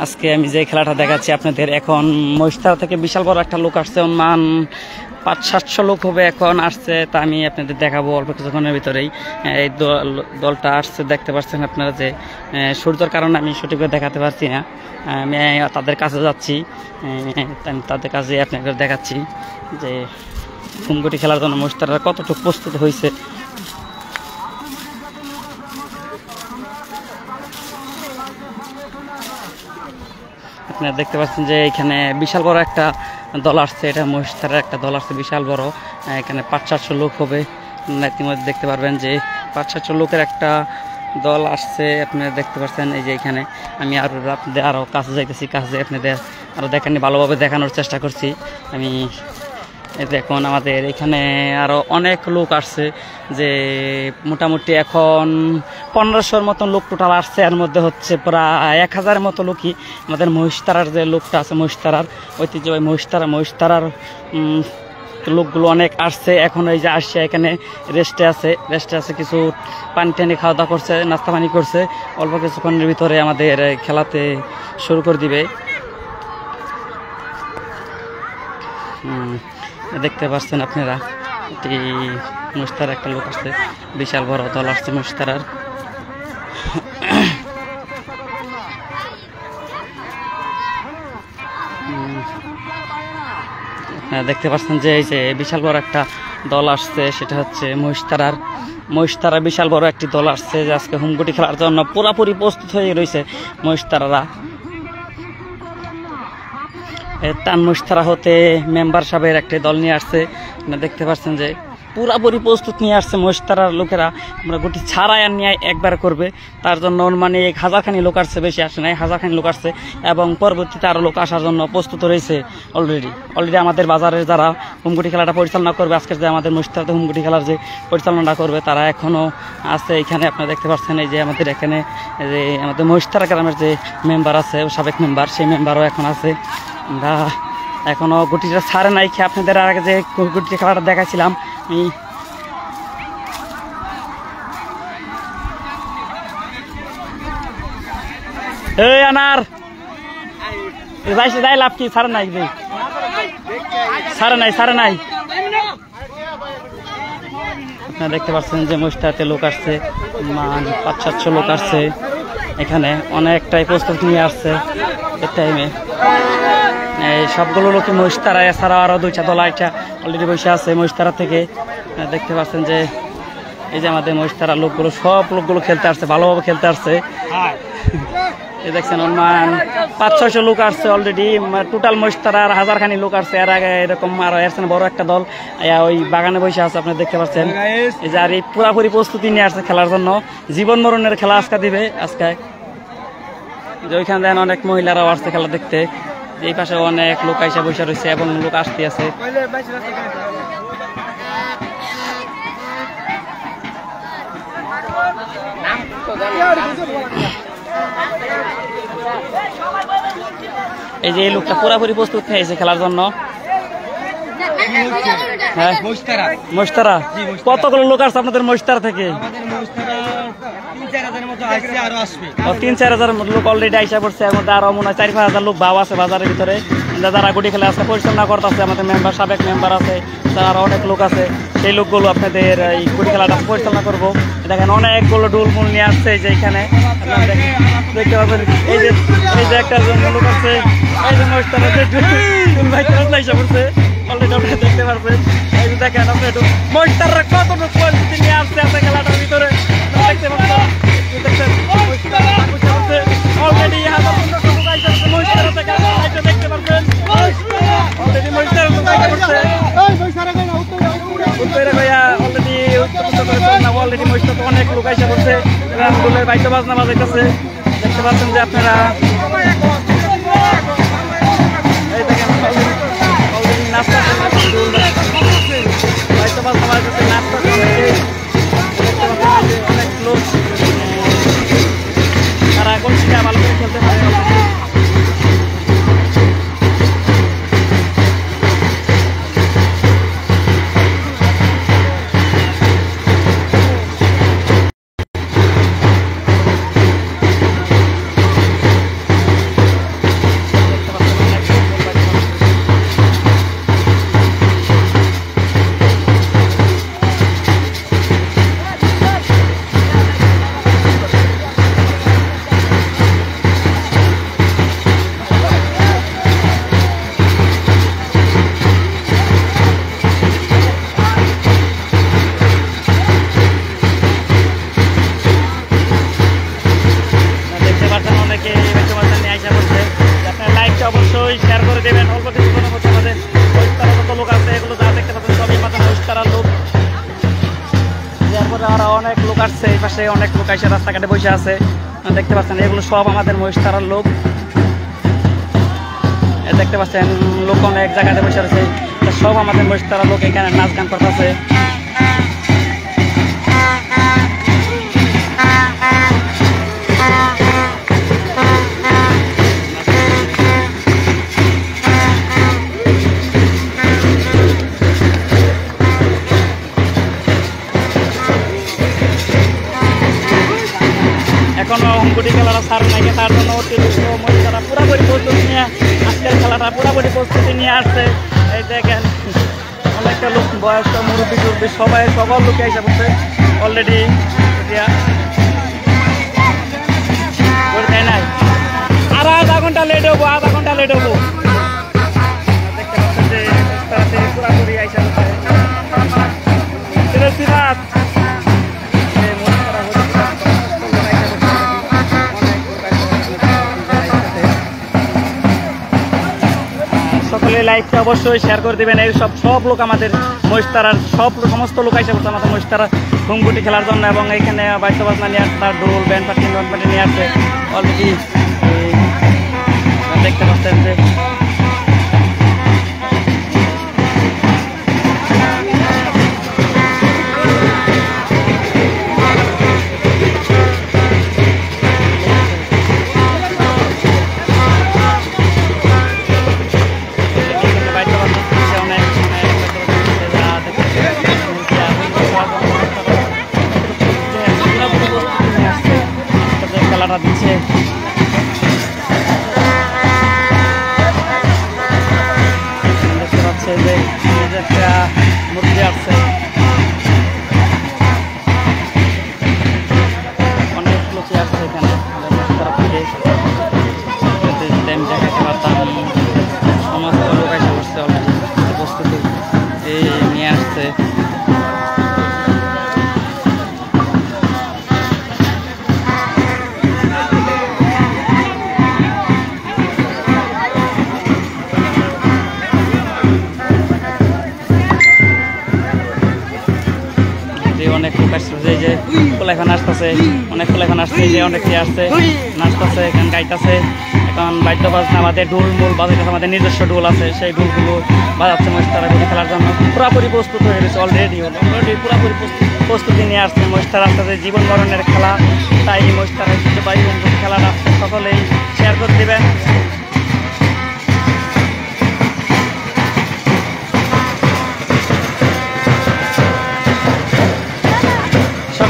আজকে আমি যে খেলাটা দেখাচ্ছি আপনাদের, এখন মহিষতলা থেকে বিশাল বড় একটা লোক আসছে, অনুমান 500-700 লোক হবে এখন আসছে। তা আমি আপনাদের দেখাবো অল্প কিছুক্ষণের ভিতরেই। এই দলটা আসছে, দেখতে পাচ্ছেন আপনারা যে সূর্যের কারণে আমি সঠিকভাবে দেখাতে পারছি না। আমি তাদের কাছে যাচ্ছি, আমি তাদের কাছে আপনাদের দেখাচ্ছি যে হুমগুটি খেলার জন্য মহিষতলা কতটুকু প্রস্তুত হয়েছে। আপনারা দেখতে পাচ্ছেন যে এখানে বিশাল বড় একটা দল আসছে, এটা মহিষতলার একটা দল আসছে বিশাল বড়। এখানে 500-700 লোক হবে। ইতিমধ্যে দেখতে পারবেন যে 500-700 লোকের একটা দল আসছে। আপনারা দেখতে পাচ্ছেন এই যে এখানে আমি আপনাদের আরও কাছে যাইতেছি, কাছে আপনাদের আরও দেখানি ভালোভাবে দেখানোর চেষ্টা করছি আমি। দেখুন আমাদের এখানে আরও অনেক লোক আসছে, যে মোটামুটি এখন 1500-র মতন লোক টোটাল আসছে। এর মধ্যে হচ্ছে প্রায় 1000-এর মতো লোকই আমাদের মহিষতলার যে লোকটা আছে, মহিষতলার ঐতিহ্যবাহী মহিষতলার লোকগুলো অনেক আসছে। এখন এই যে আসছে এখানে রেস্টে আছে, কিছু পানি টানি খাওয়া দাওয়া করছে, নাস্তা পানি করছে। অল্প কিছুক্ষণের ভিতরে আমাদের খেলাতে শুরু করে দিবে। দেখতে পাচ্ছেন আপনারা এটি মহিষতলার একটা লোক আসছে, বিশাল বড় দল আসছে মহিষতলার। আপনারা দেখতে পাচ্ছেন যে এই যে বিশাল বড় একটা দল আসছে, সেটা হচ্ছে মহিষতলার বিশাল বড় একটি দল আসছে, যে আজকে হুমগুটি খেলার জন্য পুরাপুরি প্রস্তুত হয়ে রয়েছে মহিষতলারা। টান মহিষতলা হতে মেম্বার সাহেবের একটি দল নিয়ে আসছে। দেখতে পাচ্ছেন যে পুরাপুরি প্রস্তুত নিয়ে আসছে মহিষতলার লোকেরা। আমরা গুটি ছাড়াই আর নিয়ে একবার করবে, তার জন্য মানে 1000খানি লোক আসছে, বেশি আসে নাই, 1000খানি লোক আসছে। এবং পরবর্তীতে আরও লোক আসার জন্য প্রস্তুত রয়েছে অলরেডি। আমাদের বাজারের যারা হুমগুটি খেলাটা পরিচালনা করবে, আজকের যে আমাদের মহিষতলাতে হুমগুটি খেলার যে পরিচালনা করবে, তারা এখনও আছে এখানে। আপনারা দেখতে পাচ্ছেন এই যে আমাদের এখানে যে আমাদের মহিষতলা গ্রামের যে মেম্বার আছে, সাবেক মেম্বার, সেই মেম্বারও এখন আছে। আমরা এখনও গুটিটা ছাড়ে নাই। আপনাদের আর আগে যে গুটি খেলাটা দেখাছিলাম আমি, এই আনার যাই লাভ কি, ছাড়ে নাই আপনারা দেখতে পাচ্ছেন যে মহিষতলাতে লোক আসছে, 500-700 লোক আসছে এখানে, অনেকটাই প্রস্তুতি নিয়ে আসছে এই টাইমে। এই সবগুলো লোকই মহিষতলা, এছাড়াও আরও 2টা দল অলরেডি বসে আছে মহিষতলা থেকে। দেখতে পাচ্ছেন যে এই যে আমাদের মহিষতলার লোকগুলো, সব লোকগুলো খেলতে আসছে, ভালোভাবে খেলতে আসছে। এই দেখছেন অনুমান 500-600 লোক আসছে অলরেডি টোটাল মহিষতলার, 1000খানি লোক আসছে। এর আগে এরকম আরো এসছেন বড় একটা দল ওই বাগানে বসে আছে, আপনি দেখতে পাচ্ছেন। এই যে আর এই পুরাপুরি প্রস্তুতি নিয়ে আসছে খেলার জন্য, জীবন মরণের খেলা আজকে দিবে। আজকে যে ওইখানে দেন অনেক মহিলারাও আসছে খেলা দেখতে, এই পাশে অনেক লোক আইসা বসে রয়েছে এবং লোক আসতে আছে। এই যে এই লোকটা পুরাপুরি প্রস্তুত হয়েছে খেলার জন্য। হ্যাঁ মহিষতলা কতগুলো লোক আসছে আপনাদের মহিষতলা থেকে? 3-4 হাজার লোক অলরেডি আইসা পড়ছে। এর মধ্যে আরো মনে হয় 4-5 হাজার লোক ভাব আছে বাজারের ভিতরে, যারা গুটি খেলা আজকে পরিচালনা করতেছে। আমাদের মেম্বার, সাবেক মেম্বার আছে, তারা অনেক লোক আছে। সেই লোকগুলো আপনাদের এই গুটি খেলাটা পরিচালনা করবো। দেখেন অনেকগুলো ডুল মুল নিয়ে আসছে যে এখানে দেখতে পাবেন। এই যে একটা লোক আছে, এই যে মহিষতলা আইসা পড়ছে অলরেডি, আপনি দেখতে পারবেন। এই যে দেখেন আপনি একটু মহিষতলা কতটুকু পরিস্থিতি নিয়ে আসছে আছে খেলাটার ভিতরে, দেখতে পাচ্ছেন। অলরেডি 1000-1500 লোক আইসা পড়ছে মহিষতলা থেকে, দেখতে পারবেন। অলরেডি মহিষতলা লোক আইসা পড়ছে, অলরেডি মহিষতলা অনেক লোক আইসা পড়ছে। রামদুলের বাইতে বাজনা বাজাইতেছে, দেখতে পাচ্ছেন যে আপনারা। এই দেখেন অলরেডি নাস্তা বাইতে বাজনা বাজাইতেছে, নাস্তা অনেক লোক, তারা এখন ভালো করে খেলতে পারে। আসছে, এই পাশে অনেক লোক এসে রাস্তাঘাটে বসে আছে, দেখতে পাচ্ছেন এগুলো সব আমাদের মহিষতারার লোক। দেখতে পাচ্ছেন লোক অনেক জায়গাতে বসে আছে, সব আমাদের মহিষতারার লোক এখানে নাচ গান করতেছে। এখনো হুমকুটি খেলাটা সার নাই, তার জন্য অতিরিক্ত মহিলারা পুরোপুরি প্রস্তুতি নিয়ে আজকের খেলাটা পুরোপুরি প্রস্তুতি নিয়ে আসছে। এই দেখেন অনেকটা লোক, বয়স্ক মুরব্বী টুরব্বী সবাই, সকল লোকে এসে পড়ছে অলরেডি। নাই আর আধা ঘন্টা লেট হবো, আধা ঘন্টা লেট হবো। দেখতে পাচ্ছেন যে পুরাপুরি আইসা পড়ছে। সকলে লাইভটা অবশ্যই শেয়ার করে দেবেন। এই সব লোক আমাদের মহিষতারার সমস্ত লোক এসে পড়ছে আমাদের মহিষতারা হুমকুটি খেলার জন্য, এবং এইখানে বাদ্যবাজনা নিয়ে আসছে, তার ঢোল ব্যান্ড পার্টি নিয়ে আসছে অলরেডি। দেখতে পাচ্ছেন যে খেলাটা দিচ্ছে। দেখতে পাচ্ছে যে একটা মূর্তি আসছে, অনেক লোকই আসছে এখানে তরফ থেকে। আমি দেখাতে পারতাম সমস্ত লোক এসে বসছে অলরেডি, প্রস্তুতি এই নিয়ে আসছে। অনেক লোক আসছে, যে এখন আসতেছে, অনেক এখন আসছে, যে অনেকে আসছে নাচতেছে, এখানে গাইতেছে। এখন বাদ্যবাজনা আমাদের ঢোল মোল বাজাইতেছে, আমাদের নিজস্ব ঢোল আছে, সেই ঢোলগুলো বাজাচ্ছে মহিষতারা গুটি খেলার জন্য। পুরোপুরি প্রস্তুত হয়ে গেছে, অলরেডি পুরোপুরি প্রস্তুতি নিয়ে আসছে। মহিষতারা আসতেছে জীবন মরণের খেলা, তাই মহিষতারা ঐতিহ্যবাহী খেলাটা সকলেই শেয়ার করে দেবেন।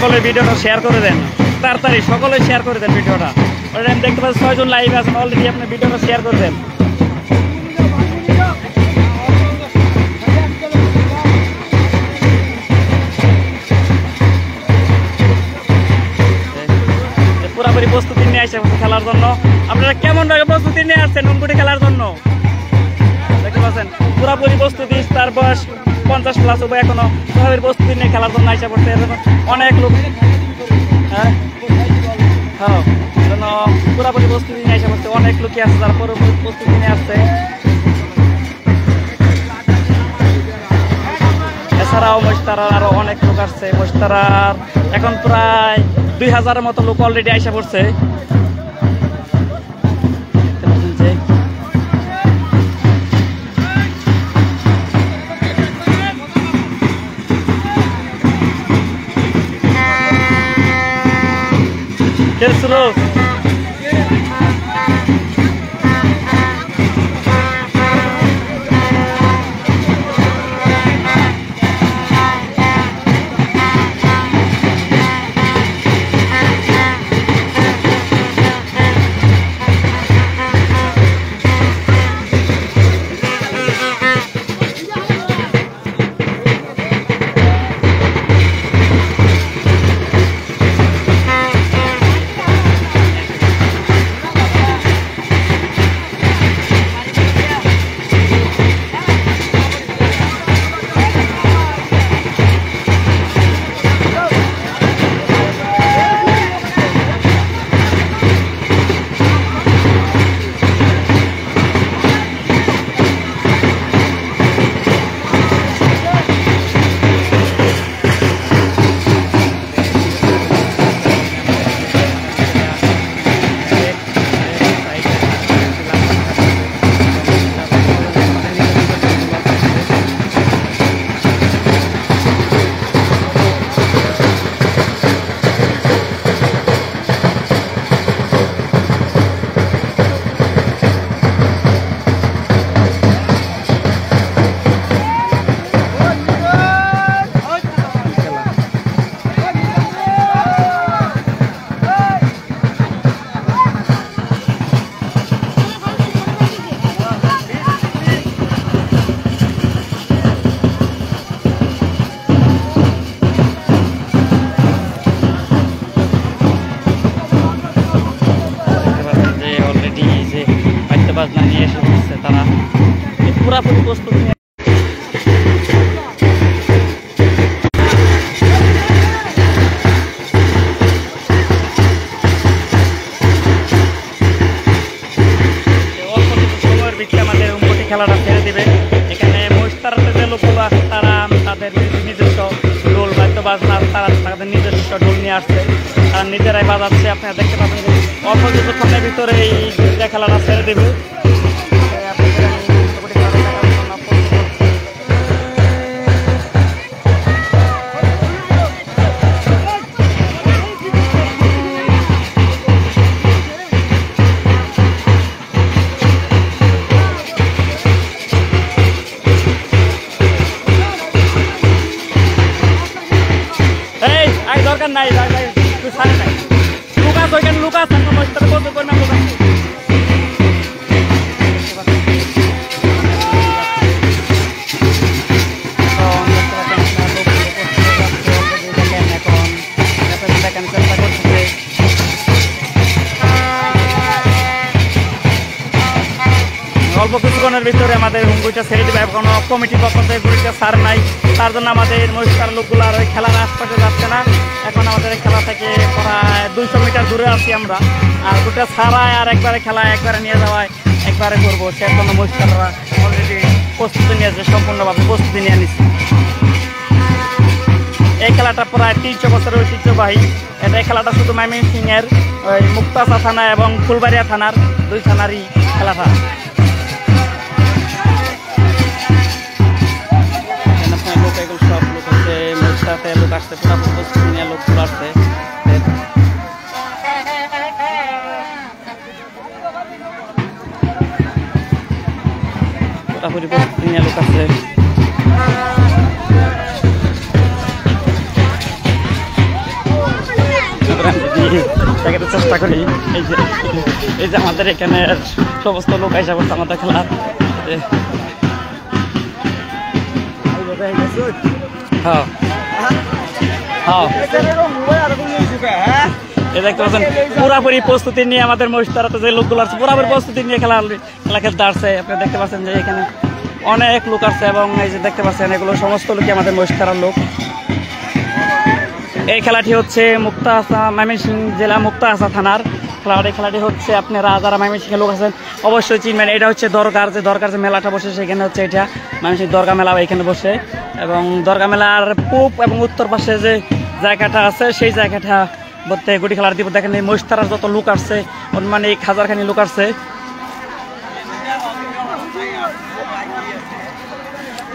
সকলে ভিডিওটা শেয়ার করে দেন, তাড়াতাড়ি সকলে শেয়ার করে দেন ভিডিওটা। আমি দেখতে পাচ্ছি 6 জন লাইভ আছেন অলরেডি, আপনি ভিডিওটা শেয়ার করে দেন। পুরোপুরি প্রস্তুতি নিয়ে আসছে খেলার জন্য। আপনারা কেমন ভাবে প্রস্তুতি নিয়ে আসছেন হুমকুটি খেলার জন্য? দেখতে পাচ্ছেন পুরোপুরি প্রস্তুতি, তার বয়স 50+ হবে, এখনো পুরোপুরি প্রস্তুতি নিয়ে খেলার জন্য আসা পড়ছে অনেক লোক। হ্যাঁ পুরোপুরি প্রস্তুতি নিয়ে আসা পড়ছে, অনেক লোকই আসছে যারা পুরোপুরি প্রস্তুতি নিয়ে আসছে। এছাড়াও মহিষতারার আরো অনেক লোক আসছে। মহিষতারার এখন প্রায় 2000-এর মতো লোক অলরেডি আসা পড়ছে। Terus পুরাপুরি প্রস্তুতি নিয়ে আমাদের উম্পটি খেলাটা ছেড়ে দিবে। এখানে মহিষতারাতে যে লোকগুলো আছে তারা তাদের নিজস্ব ঢোল বাদ্য বাজনা তারা তাদের নিজস্ব ঢোল নিয়ে আসছে, তারা নিজেরাই বাজাচ্ছে। আপনারা দেখতে পাবেন যে অল্প কিছুক্ষণের ভিতরে এই খেলাটা ছেড়ে দেবে। নাই সারে নাই লুকাস ওইখানে লুকাস অল্প কিছুক্ষণের ভিতরে আমাদের হুমগুইটা ছেড়ে দেবে। কোনো কমিটির পক্ষ থেকে গুড়িটা সার নাই, তার জন্য আমাদের মহিষতার লোকগুলো আর ওই খেলার আশপাশে যাচ্ছে না। এখন আমাদের খেলা থেকে প্রায় 200 মিটার দূরে আছি আমরা। আর দুটা ছাড়ায় আর একবারে খেলা একবারে নিয়ে যাওয়ায় একবারে করবো, সে জন্য মহিষতাররা অলরেডি প্রস্তুতি নিয়েছে, সম্পূর্ণভাবে প্রস্তুতি নিয়ে নিচ্ছে। এই খেলাটা প্রায় 300 বছরের ঐতিহ্যবাহী। এই খেলাটা শুধু ময়মনসিংহের ওই মুক্তাসা থানা এবং ফুলবাড়িয়া থানার 2 থানারই খেলাটা। সব লোক হচ্ছে মহিষতাতে লোক আসছে, পুরাপুরি প্রস্তুতি নিয়ে লোকগুলো আসছে। পুরাপুরি প্রস্তুতি নিয়ে লোক আসছে। দেখাতে চেষ্টা করি এই যে আমাদের এখানে সমস্ত লোক আইসা করছে আমাদের খেলা। হ্যাঁ হ্যাঁ দেখতে পাচ্ছেন পুরাপুরি প্রস্তুতি নিয়ে আমাদের মহিষতারাতে যে লোকগুলো আছে পুরাপুরি প্রস্তুতি নিয়ে খেলা খেলতে আসছে। আপনি দেখতে পাচ্ছেন যে এখানে অনেক লোক আসছে এবং এই যে দেখতে পাচ্ছেন এগুলো সমস্ত লোকই আমাদের মহিষতারার লোক। এই খেলাটি হচ্ছে মুক্তাসা ময়মনসিংহ জেলা মুক্তাসা থানার খেলা। এই খেলাটি হচ্ছে আপনারা যারা ময়মনসিংহের লোক আছেন অবশ্যই চিনবেন। এটা হচ্ছে দরগার যে মেলাটা বসে সেখানে হচ্ছে এটা ময়মনসিংহ দরগা মেলা এখানে বসে। এবং দরগা মেলার পূব এবং উত্তর পাশে যে জায়গাটা আছে সেই জায়গাটা বলতে গুটি খেলার দিব। দেখেন এই মহিষতারার যত লোক আসছে অনুমানিক 1000 খানি লোক আসছে।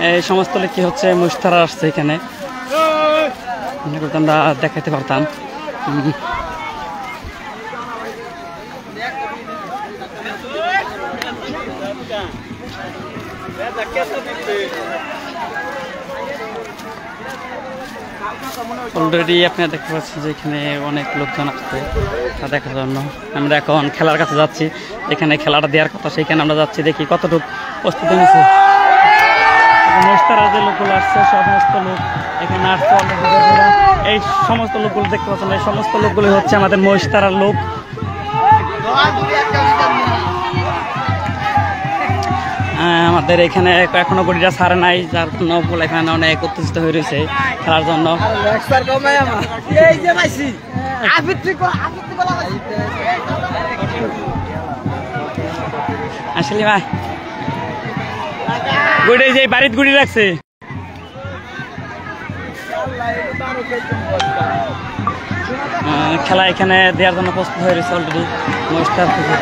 এই সমস্ত লোক কি হচ্ছে মহিষতারা আসছে এখানে, আমরা দেখাতে পারতাম। অলরেডি আপনারা দেখতে পাচ্ছেন যে এখানে অনেক লোকজন আসছে তা দেখার জন্য। আমরা এখন খেলার কাছে যাচ্ছি, এখানে খেলাটা দেওয়ার কথা সেইখানে আমরা যাচ্ছি, দেখি কতটুকু প্রস্তুতি নিয়েছে। মহিষতারা যে লোকগুলো আসছে সমস্ত লোক এখানে আসছে অলরেডি। এই সমস্ত লোকগুলো দেখতে পাচ্ছেন এই সমস্ত লোকগুলো হচ্ছে আমাদের মহিষতারার লোক। আমাদের এখানে এখনো গড়িটা ছাড়ে নাই, যার জন্য এখানে অনেক উত্তেজিত হয়ে রয়েছে খেলার জন্য। আসলে ভাই গুড়ি যে বাড়িতে গুড়ি রাখছে খেলা এখানে দেওয়ার জন্য প্রস্তুত হয়ে রয়েছে অলরেডি মহিষতার থেকে।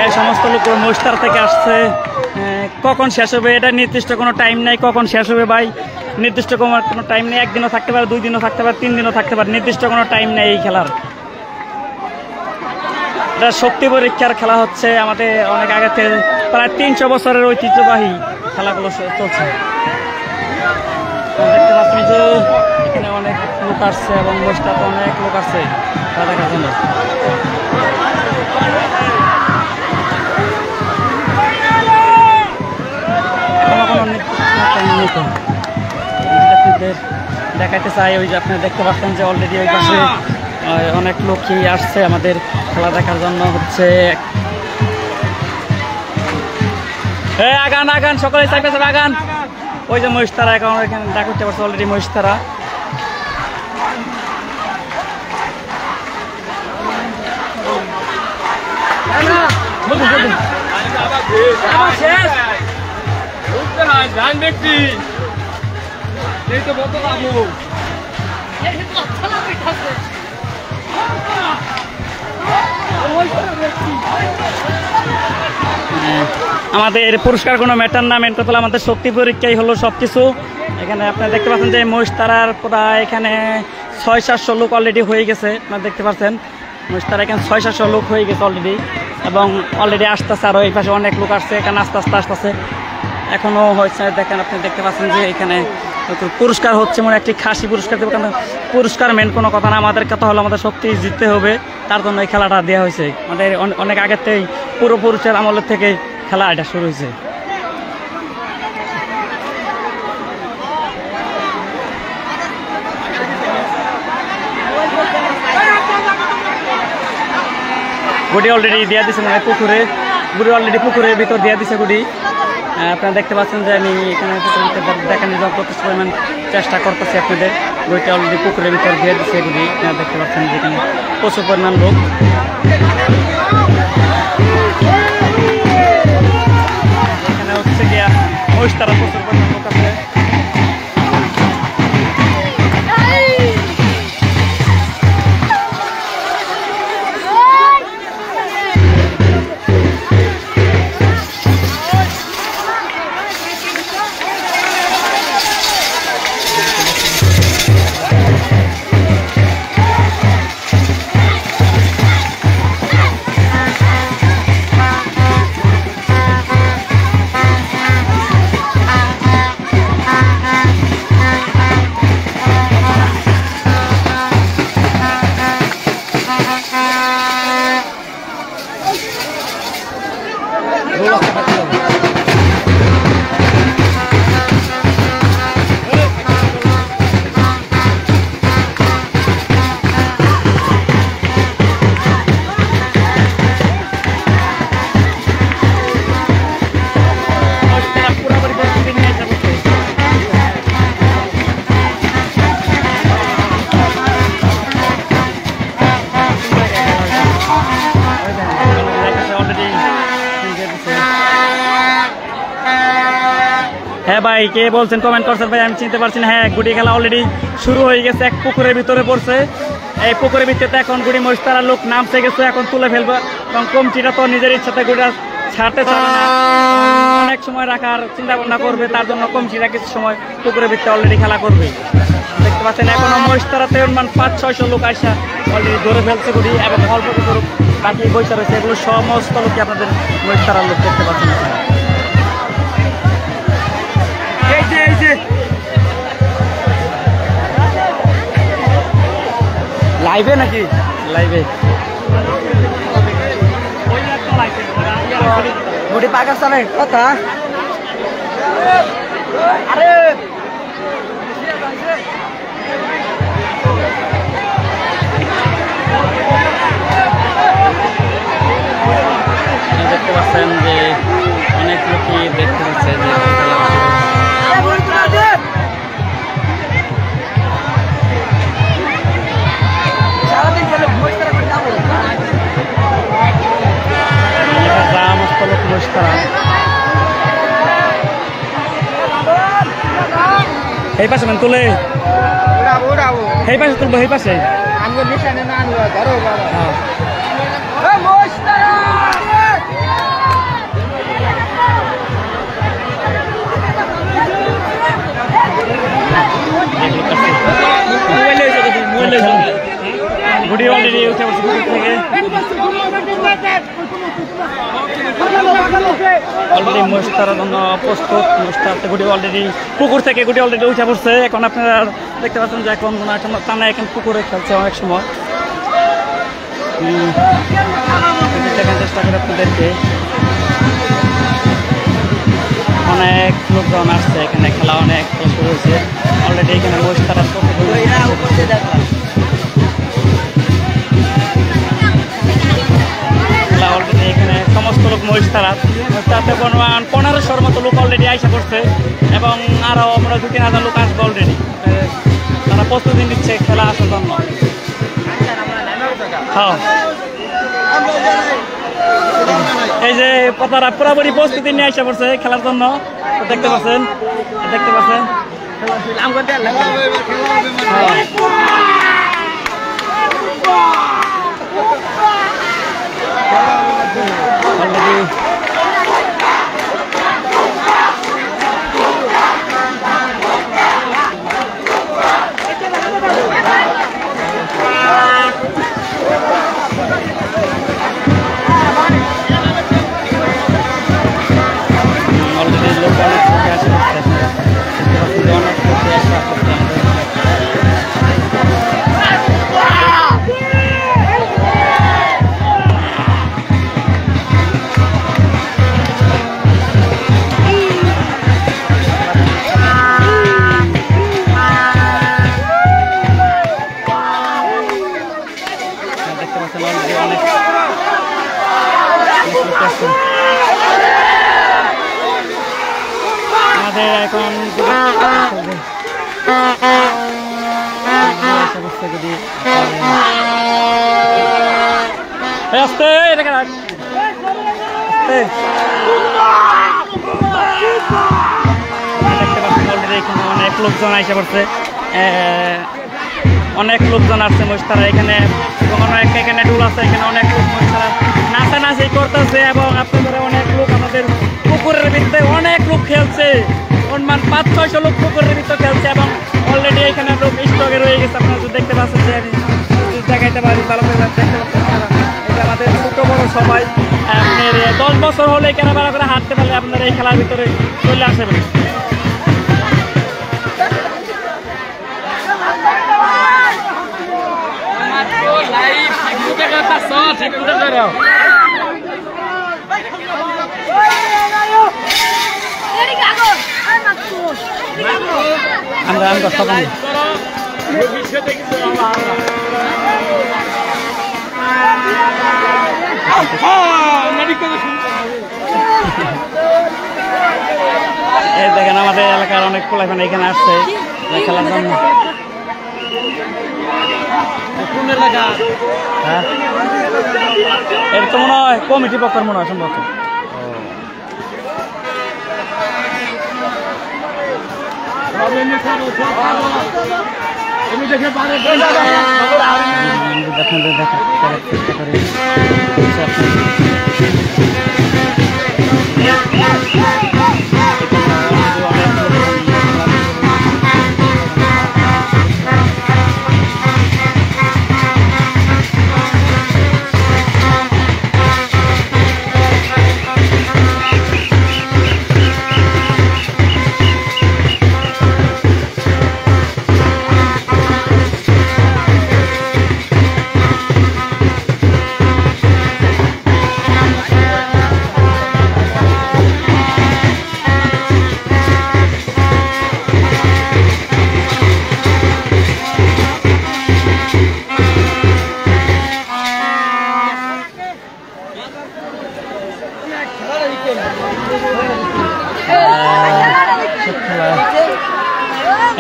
এই সমস্ত লোক মহিষতার থেকে আসছে। কখন শেষ হবে এটা নির্দিষ্ট কোনো টাইম নাই, কখন শেষ হবে ভাই নির্দিষ্ট কোনো টাইম নেই। 1 দিনও থাকতে পারে, 2 দিনও থাকতে পারে, 3 দিনও থাকতে পারে, নির্দিষ্ট কোনো টাইম নেই এই খেলার। এটা শক্তি পরীক্ষার খেলা হচ্ছে আমাদের অনেক আগে থেকে, প্রায় 300 বছরের ঐতিহ্যবাহী খেলাগুলো চলছে। দেখতে পাচ্ছি যে এখানে অনেক লোক আসছে এবং মহিষতাতে অনেক লোক আসছে তা দেখার জন্য। দেখাইতে চাই ওই যে আপনি দেখতে পাচ্ছেন যে অলরেডি ওই পাশে অনেক লোকই আসছে আমাদের খেলা দেখার জন্য। হচ্ছে আগান আগান সকলে চাইবে আগান। ওই যে মহিষতারা এখন এখানে ডাক করতে পারছে অলরেডি মহিষতারা। আমাদের পুরস্কার কোনো ম্যাটার না, মেন কথা হলো আমাদের শক্তি পরীক্ষাই হলো সবকিছু। এখানে আপনারা দেখতে পাচ্ছেন যে মহিষতারার প্রায় এখানে 600-700 লোক অলরেডি হয়ে গেছে। আপনারা দেখতে পাচ্ছেন মহিষতারা এখানে 600-700 লোক হয়ে গেছে অলরেডি, এবং অলরেডি আসতেছে আরও এই পাশে অনেক লোক আসছে এখানে আস্তে আস্তে আসতেছে। এখনও হয়েছে দেখেন, আপনি দেখতে পাচ্ছেন যে এখানে পুরস্কার হচ্ছে মনে একটি খাসি পুরস্কার দেবো, কারণ পুরস্কার মেন কোনো কথা না, আমাদের কথা হলো আমাদের শক্তি জিততে হবে, তার জন্য এই খেলাটা দেওয়া হয়েছে। আমাদের অনেক আগের থেকেই পূর্বপুরুষের আমলের থেকে খেলা এটা শুরু হয়েছে। গুটি অলরেডি দেওয়া দিচ্ছে মানে পুকুরে, গুটি অলরেডি পুকুরের ভিতর দেওয়া দিচ্ছে গুটি। আপনারা দেখতে পাচ্ছেন যে আমি এখানে দেখানোর জন্য প্রচুর পরিমাণ চেষ্টা করতেছি আপনাদের। বইটা অলরেডি পুকুরের ভিতর দিয়ে দিচ্ছে এগুলি, আপনারা দেখতে পাচ্ছেন যে এখানে প্রচুর পরিমাণ লোক। এখানে হচ্ছে গিয়া মহিষতারা প্রচুর পরিমাণ লোক আছে। হ্যাঁ ভাই, কে বলছেন কমেন্ট করছেন ভাই, আমি চিনতে পারছি না। হ্যাঁ, গুটি খেলা অলরেডি শুরু হয়ে গেছে, এক পুকুরের ভিতরে পড়ছে। এই পুকুরের ভিতরে এখন গুটি মহিষতারার লোক নামতে গেছে, এখন তুলে ফেলবে, এবং কমিটিটা তো নিজের ইচ্ছাতে গুটিটা ছাড়তে চাবে না, অনেক সময় রাখার চিন্তা ভাবনা করবে, তার জন্য কমিটিটা কিছু সময় পুকুরের ভিতরে অলরেডি খেলা করবে। দেখতে পাচ্ছেন এখনো মহিষতারাতে 500-600 লোক আসা অলরেডি ধরে ফেলছে গুটি, এবং অল্প কিছু বাকি বৈশা রয়েছে, এগুলো সমস্ত লোকই আপনাদের মহিষতারার লোক দেখতে পাচ্ছেন। লাইভে নাকি? লাইভে গুটি পাকিস্তানের কথা। আরে দেখতে পাচ্ছেন যে অনেক লোকই দেখতে পাচ্ছে যে এই পাশে মানে তুলে এই পাশে তুলবো, এই পাশে গুটি অলরেডি উঠে পড়ছে পুকুর থেকে, অলরেডি মহিষতারার জন্য প্রস্তুত। মহিষতারাতে গুটি অলরেডি পুকুর থেকে গুটি অলরেডি উঠে পড়ছে। এখন আপনারা দেখতে পাচ্ছেন যে এখন টানা এখন পুকুরে খেলছে অনেক সময়। দেখার চেষ্টা করে আপনাদেরকে, অনেক লোকজন আসছে এখানে, খেলা অনেক শুরু হয়েছে অলরেডি। এখানে মহিষতারার অলরেডি এখানে সমস্ত লোক মহিষতারা খেলাতে 1500-র মতো লোক অলরেডি আইসা করছে এবং আরও আমরা 2-3 হাজার লোক আসবে অলরেডি। তারা প্রস্তুতি নিচ্ছে খেলা আসার জন্য। হ্যাঁ, এই যে তারা পুরোপুরি প্রস্তুতি নিয়ে আইসা পড়ছে খেলার জন্য। দেখতে পাচ্ছেন আমাদের এখন যদি আসতে দেখতে পাচ্ছেন অলরেডি এখানে অনেক লোকজন আইসা পড়ছে। অনেক লোকজন আসছে মহিষতারা এখানে এবং এখানে ডুল আছে। এখানে অনেক লোক মহিষতারা নাচানাচি করতেছে এবং আপনাদের অনেক লোক আমাদের পুকুরের ভিতরে অনেক লোক খেলছে। 500-600 লোক পুকুরের ভিতরে খেলছে এবং অলরেডি এখানে লোক স্টকে রয়ে গেছে। আপনারা যদি দেখতে পাচ্ছেন যে দেখাইতে পারি ভালো করে দেখতে পাচ্ছেন। এটা আমাদের ছোট বড় সবাই আপনার 10 বছর হলে এখানে ভালো করে হাঁটতে পারলে আপনারা এই খেলার ভিতরে চলে আসবেন। আমরা সবাই দেখেন আমাদের এলাকার অনেক পোলাপান এখানে আসছে খেলার জন্য। হ্যাঁ, এর তো মনে হয় কমিটি পক্ষের মনে হয় সম্ভবত।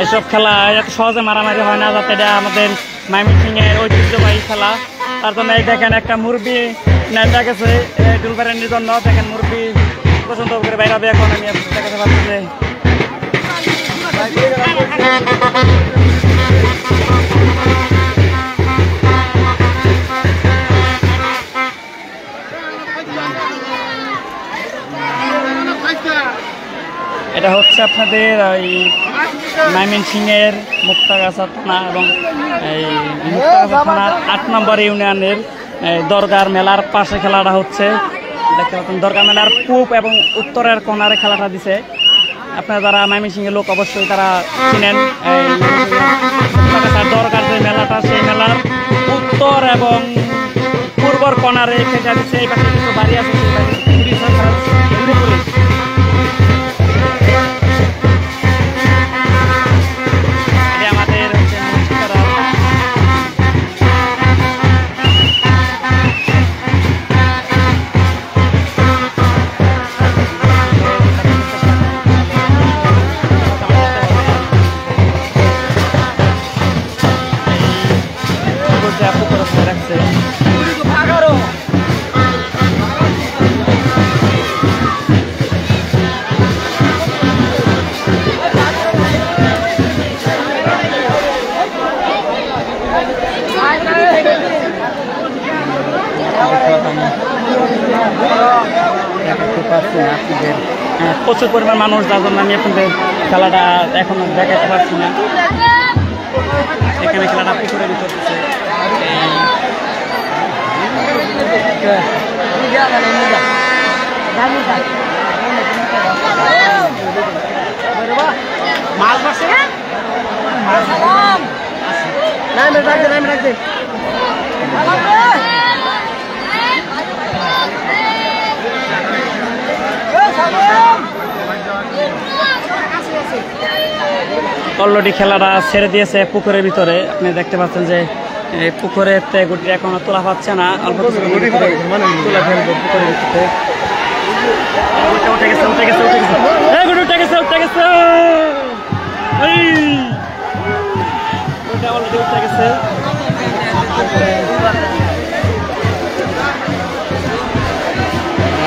এসব খেলা এত সহজে মারামারি হয় না, যাতে এটা আমাদের ময়মনসিংহের ঐতিহ্যবাহী খেলা। তার জন্য এই দেখেন একটা মুরব্বি নেতা গেছে ডুলবারের জন্য। দেখেন মুরব্বি পছন্দ করে বাইরে হবে। এখন আমি দেখাতে পারছি যে এটা হচ্ছে আপনাদের ওই ময়মনসিংহের মুক্তাগাছা থানা এবং এই মুক্তাগাছা থানার 8 নম্বর ইউনিয়নের দরগার মেলার পাশে খেলাটা হচ্ছে। দেখতে পাচ্ছেন দরগার মেলার পূব এবং উত্তরের কোণারে খেলাটা দিছে। আপনারা যারা ময়মনসিংহের লোক অবশ্যই তারা চিনেন। এই দরগার যে মেলাটা, সেই মেলার উত্তর এবং পূর্বর কোণারে খেলা দিচ্ছে। এই পাশে কিছু বাড়ি আছে, সেই বাড়ি দেখাতে পারছি না আপনাদের, প্রচুর পরিমাণ মানুষ, যার জন্য আমি আপনাদের খেলাটা এখন দেখাতে পারছি না। এখানে খেলাটা পুকুরে চলতেছে। মাছ মারছে অলরেডি খেলাটা ছেড়ে দিয়েছে পুকুরের ভিতরে। আপনি দেখতে পাচ্ছেন যে পুকুরের গুটি এখনো তোলা পাচ্ছে না, অল্প তুলে ফেলবো পুকুরের ভিতরে। উঠে গেছে উঠে গেছে উঠে গেছে উঠে গেছে উঠে গেছে অলরেডি উঠে গেছে।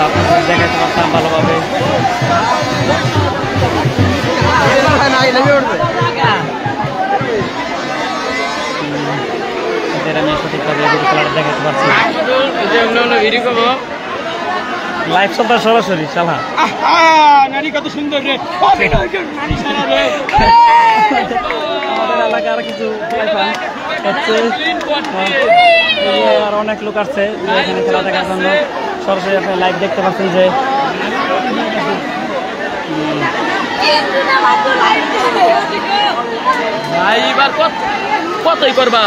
আপনাদের দেখাতে পারতাম ভালোভাবে। আমি সঠিকভাবে খেলাটা দেখাতে পারছি। লাইভ চলতে সরাসরি সালা কত সুন্দর রে। আমাদের এলাকার কিছু আর অনেক লোক আসছে এখানে খেলা দেখার জন্য। সরাসরি আপনি লাইভ দেখতে পাচ্ছেন যে কতই করবা।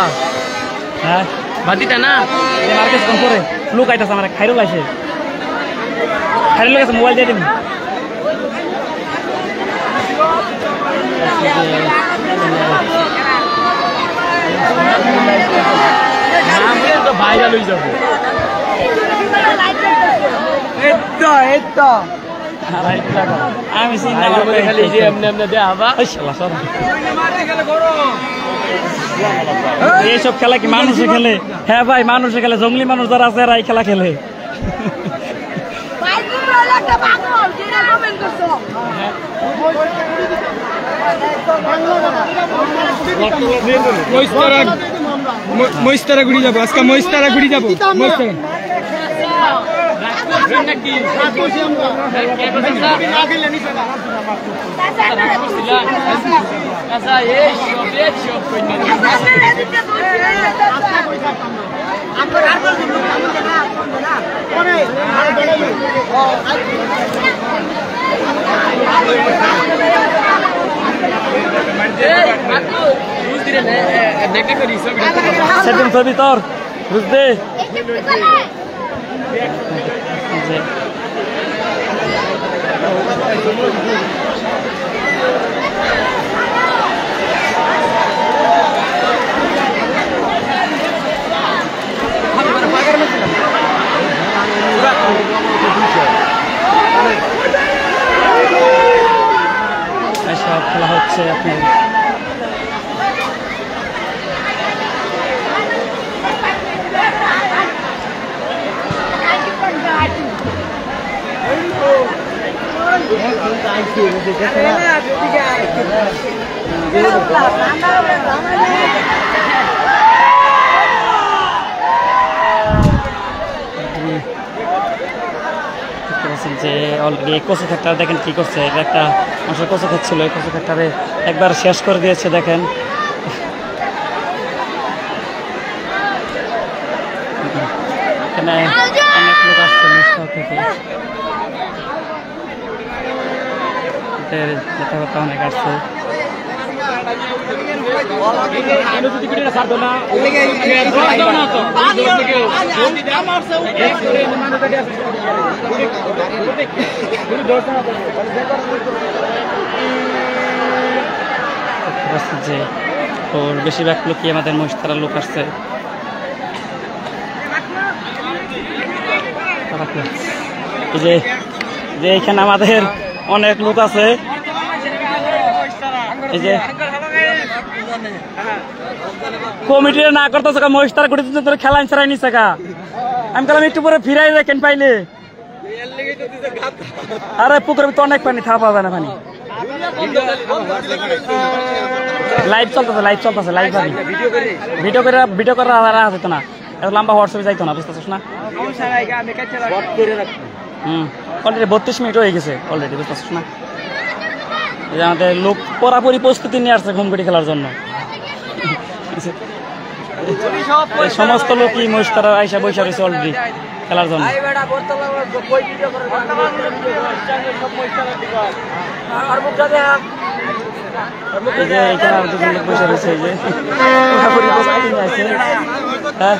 হ্যাঁ বাদিটা না মার্কেট কোন করে লোক আইতাছে, আমার খাইরুল আছে, খাইরুল আছে, মোবাইল দিয়ে দিন। ভাইরাল হয়ে যাবে। আমি এইসব খেলা কি মানুষে খেলে? হ্যাঁ ভাই মানুষে খেলে, জঙ্গলি মানুষ যারা আছে এরা এই খেলা খেলে। মহিস্তারা ঘুরি যাবো আজকে, মহিস্তারা ঘুরি যাবো। সেদিন ছবি তোর বুঝতে এসব খেলা হচ্ছে আপনার। যে অলরেডি কচু ক্ষেতটা দেখেন কি করছে, এটা একটা মানুষের কচু ক্ষেত ছিল, এই কচু ক্ষেতটারে একবার শেষ করে দিয়েছে। দেখেন এখানে অনেক লোক আসছে মিস্টার থেকে, কথাবার্তা অনেক আসছে। যে ওর বেশিরভাগ লোকই আমাদের মহিষতারা লোক আসছে। যে এখানে আমাদের অনেক লোক আছে, এই যে কমিটির না করতেছে মহিষতারা গুটি খেলা ছাড়াই নিচ্ছে কা। আমি বললাম একটু পরে ফিরাই দেখেন পাইলে, আরে পুকুরের ভিতরে অনেক পানি, থাকা পাওয়া যায় না পানি। লাইভ চলতেছে লাইভ চলতেছে লাইভ পানি ভিডিও করে আছে তো না, এত লম্বা হোয়াটসঅ্যাপে যাইতো না, বুঝতেছিস না। অলরেডি 32 মিনিট হয়ে গেছে অলরেডি, বুঝতে পারছিস না? এই যে আমাদের লোক পুরাপুরি প্রস্তুতি নিয়ে আসছে ঘুমগুড়ি খেলার জন্য। এই সমস্ত লোকই মহিষতারা আইসা বৈশা রয়েছে অলরেডি খেলার জন্য। এই যে এখানে আর দুজন লোক বসে রয়েছে, এই যে পুরাপুরি প্রস্তুতি নিয়ে আসছে। হ্যাঁ,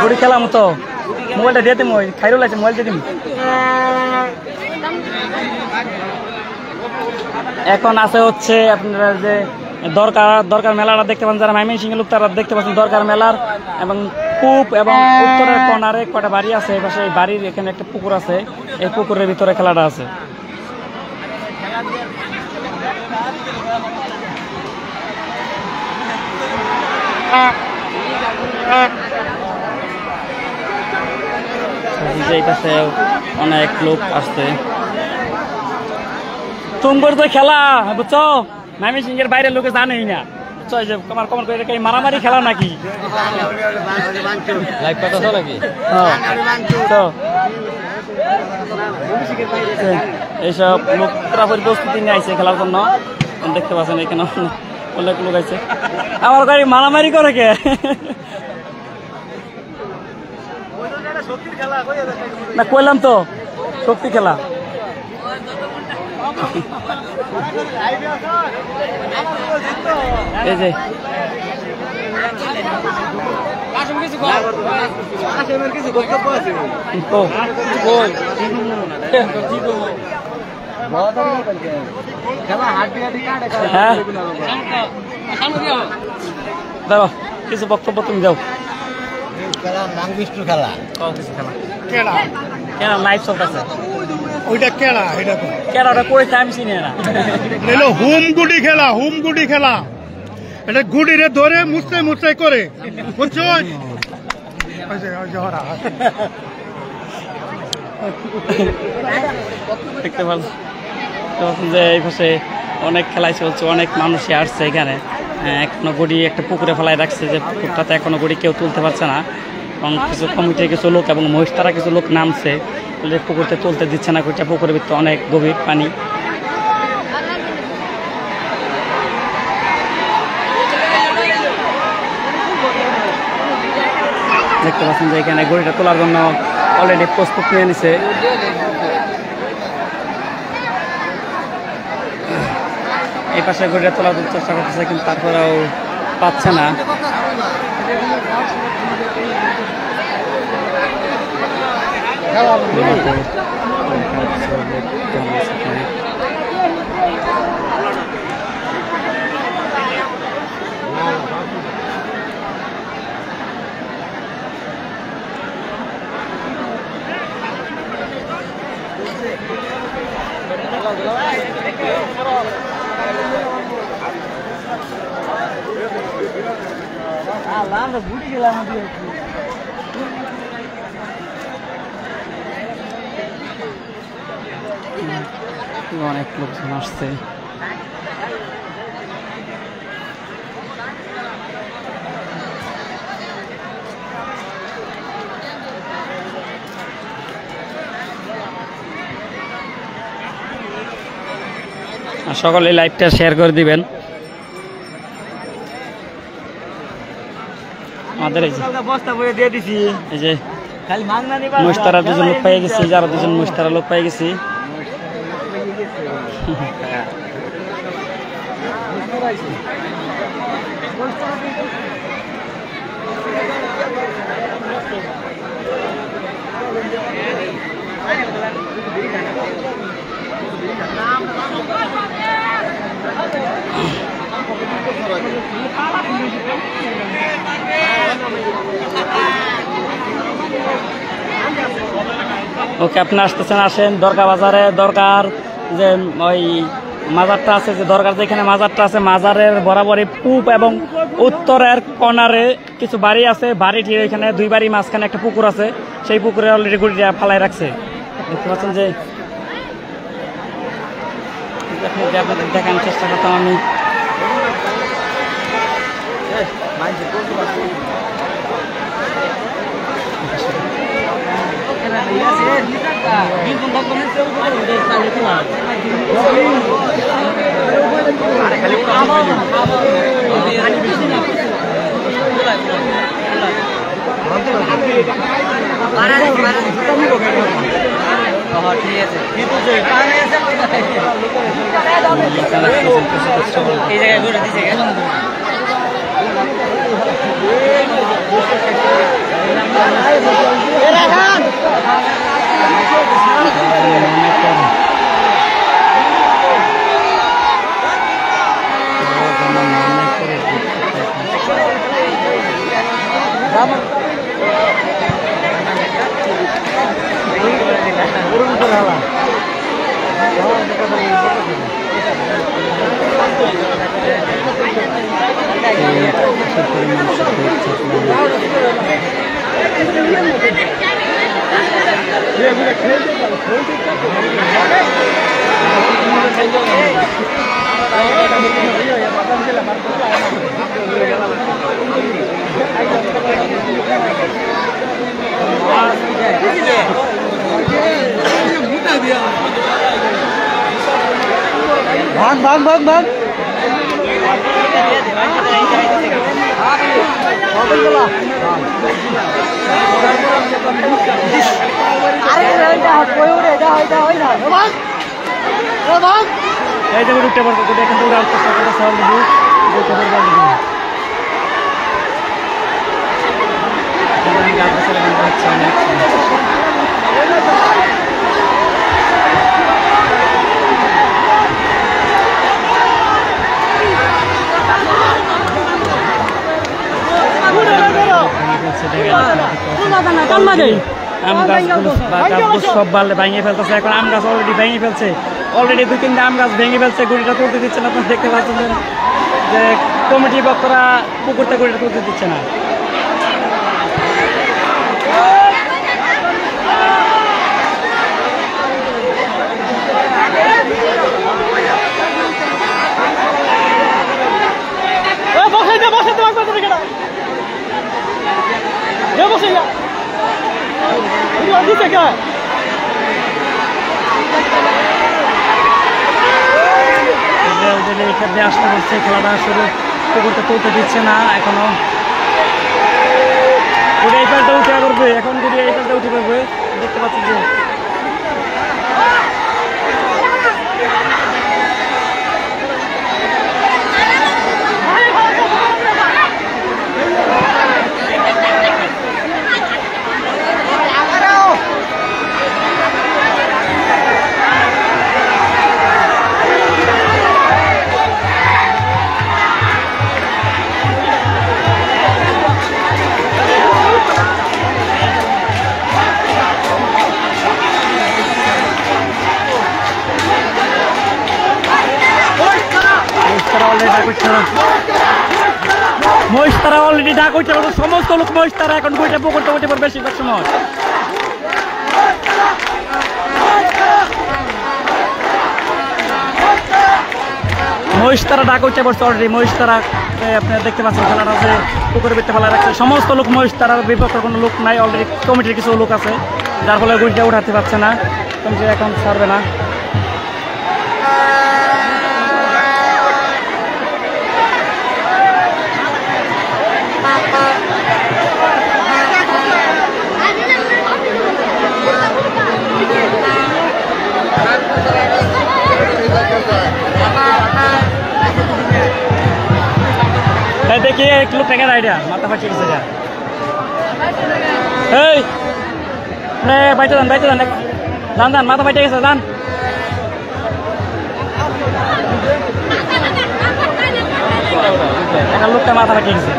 গুড়ি খেলাম তো, মোবাইলটা দিয়ে দিম, ওই খাইরুল আছে মোবাইল দিয়ে দিম। এখন আছে হচ্ছে আপনারা যে দরকার মেলাটা দেখতে পাচ্ছেন, যারা ময়মনসিংহের লোক তারা দেখতে পাচ্ছেন দরকার মেলার, এবং পূব এবং উত্তরের কর্নারে কটা বাড়ি আছে, এই পাশে এই বাড়ির এখানে একটা পুকুর আছে, এই পুকুরের ভিতরে খেলাটা আছে। এই পাশে অনেক লোক আসছে। তুমগর তো খেলা বুঝছো, ময়মনসিংহের বাইরের লোকে জানেই না, বুঝছো? যে কমার করে মারামারি খেলা নাকি, এইসব লোক পুরাপুরি প্রস্তুতি নিয়ে আইছে খেলার জন্য। দেখতে পাচ্ছেন এখানে অনেক লোক আছে। আমার গাড়ি মারামারি করে কে? না কইলাম তো শক্তি খেলা। এই যে দাও কিছু বক্তব্য তুমি যাও। হুম গুডি খেলা, হুম গুডি খেলা, এটা গুডিরে ধরে মুছতে মুছতে করে, বুঝছো? দেখতে পাচ্ছেন যে এই পাশে অনেক খেলাই চলছে, অনেক মানুষই আসছে এখানে। এখনো গড়ি একটা পুকুরে ফেলায় রাখছে, যে পুকুরটাতে এখনো গড়ি কেউ তুলতে পারছে না, এবং কিছু কমিটির কিছু লোক এবং মহিষতারা কিছু লোক নামছে, পুকুরতে তুলতে দিচ্ছে না। গড়িটা পুকুরের ভিতরে অনেক গভীর পানি। দেখতে পাচ্ছেন যে এখানে গড়িটা তোলার জন্য অলরেডি প্রস্তুত নিয়ে নিছে। এই পাশে গড়িটা তোলার চেষ্টা করতেছে, কিন্তু তারপরেও পাচ্ছে না। অনেক লোকজন আসছে। সকলে লাইভটা শেয়ার করে দিবেন। আমাদের এই যে মহিষতারা দুজন লোক পেয়ে গেছি, যারা দুজন মহিষতারা লোক পেয়ে গেছি। ওকে, আপনি আসতেছেন, আসেন দরগা বাজারে। দরকার যে ওই মাজারটা আছে, যে দরকার যেখানে মাজারটা আছে, মাজারের বরাবরই পূব এবং উত্তরের কর্নারে কিছু বাড়ি আছে। বাড়িটির ওইখানে দুই বাড়ি মাঝখানে একটা পুকুর আছে, সেই পুকুরে অলরেডি গুড়িটা ফালাই রাখছে। দেখতে পাচ্ছেন যে আপনাদের দেখানোর চেষ্টা করতাম আমি। এই যে উঠতে পারবো গোটা এখান থেকে উড়াল চেষ্টা সব সব বাড়লে ভেঙে ফেলতেছে। এখন আম গাছ অলরেডি ভেঙে ফেলছে, অলরেডি 2-3টা আম গাছ ভেঙে ফেলছে। গুড়িটা তুলতে দিচ্ছে না। আপনারা দেখতে পাচ্ছেন যে কমিটি বক্তরা পুকুরটা গুড়িটা তুলতে দিচ্ছে না। এখানে আসতে বলছে, খেলাটা আসলে পুকুরটা তুলতে দিচ্ছে না এখনো। গুড়ি এই পালটা উঠে পড়বে, এখন গুড়ি এই পালটা উঠে পড়বে। দেখতে পাচ্ছি যে মহিষ তারা অলরেডি ডাক উঠতে পারবে। সমস্ত লোক মহিষ তারা এখন বইটা পুকুরটা উঠে পড়বে বেশিরভাগ সময়। মহিষ তারা ডাক উঠতে পড়ছে অলরেডি। মহিষ তারা আপনারা দেখতে পাচ্ছেন খেলাটা আছে পুকুরের ভিতরে ফেলা রাখছে। সমস্ত লোক মহিষ তারার বিপক্ষে কোনো লোক নাই। অলরেডি কমিটির কিছু লোক আছে, যার ফলে গুড়িটা উঠাতে পারছে না। কমিটি এখন ছাড়বে না। দেখি এক লোক টাকার আইডিয়া মাথা ফাটিয়ে গেছে। এই বাইতে যান যান যান মাথা ফাটিয়ে গেছে যান। একটা লোকটা মাথা ফাটিয়ে গেছে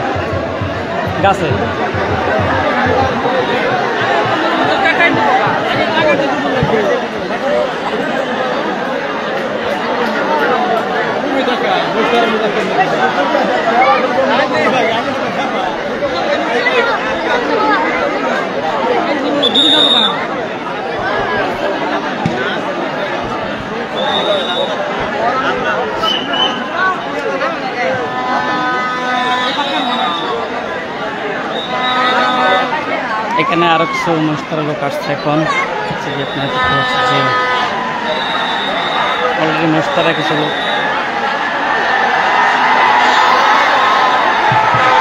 গাছে। আরো কিছু মহিষতলা লোক আসছে এখন। যে আপনার দেখতে পাচ্ছেন যে অলরেডি মহিষতলা কিছু লোক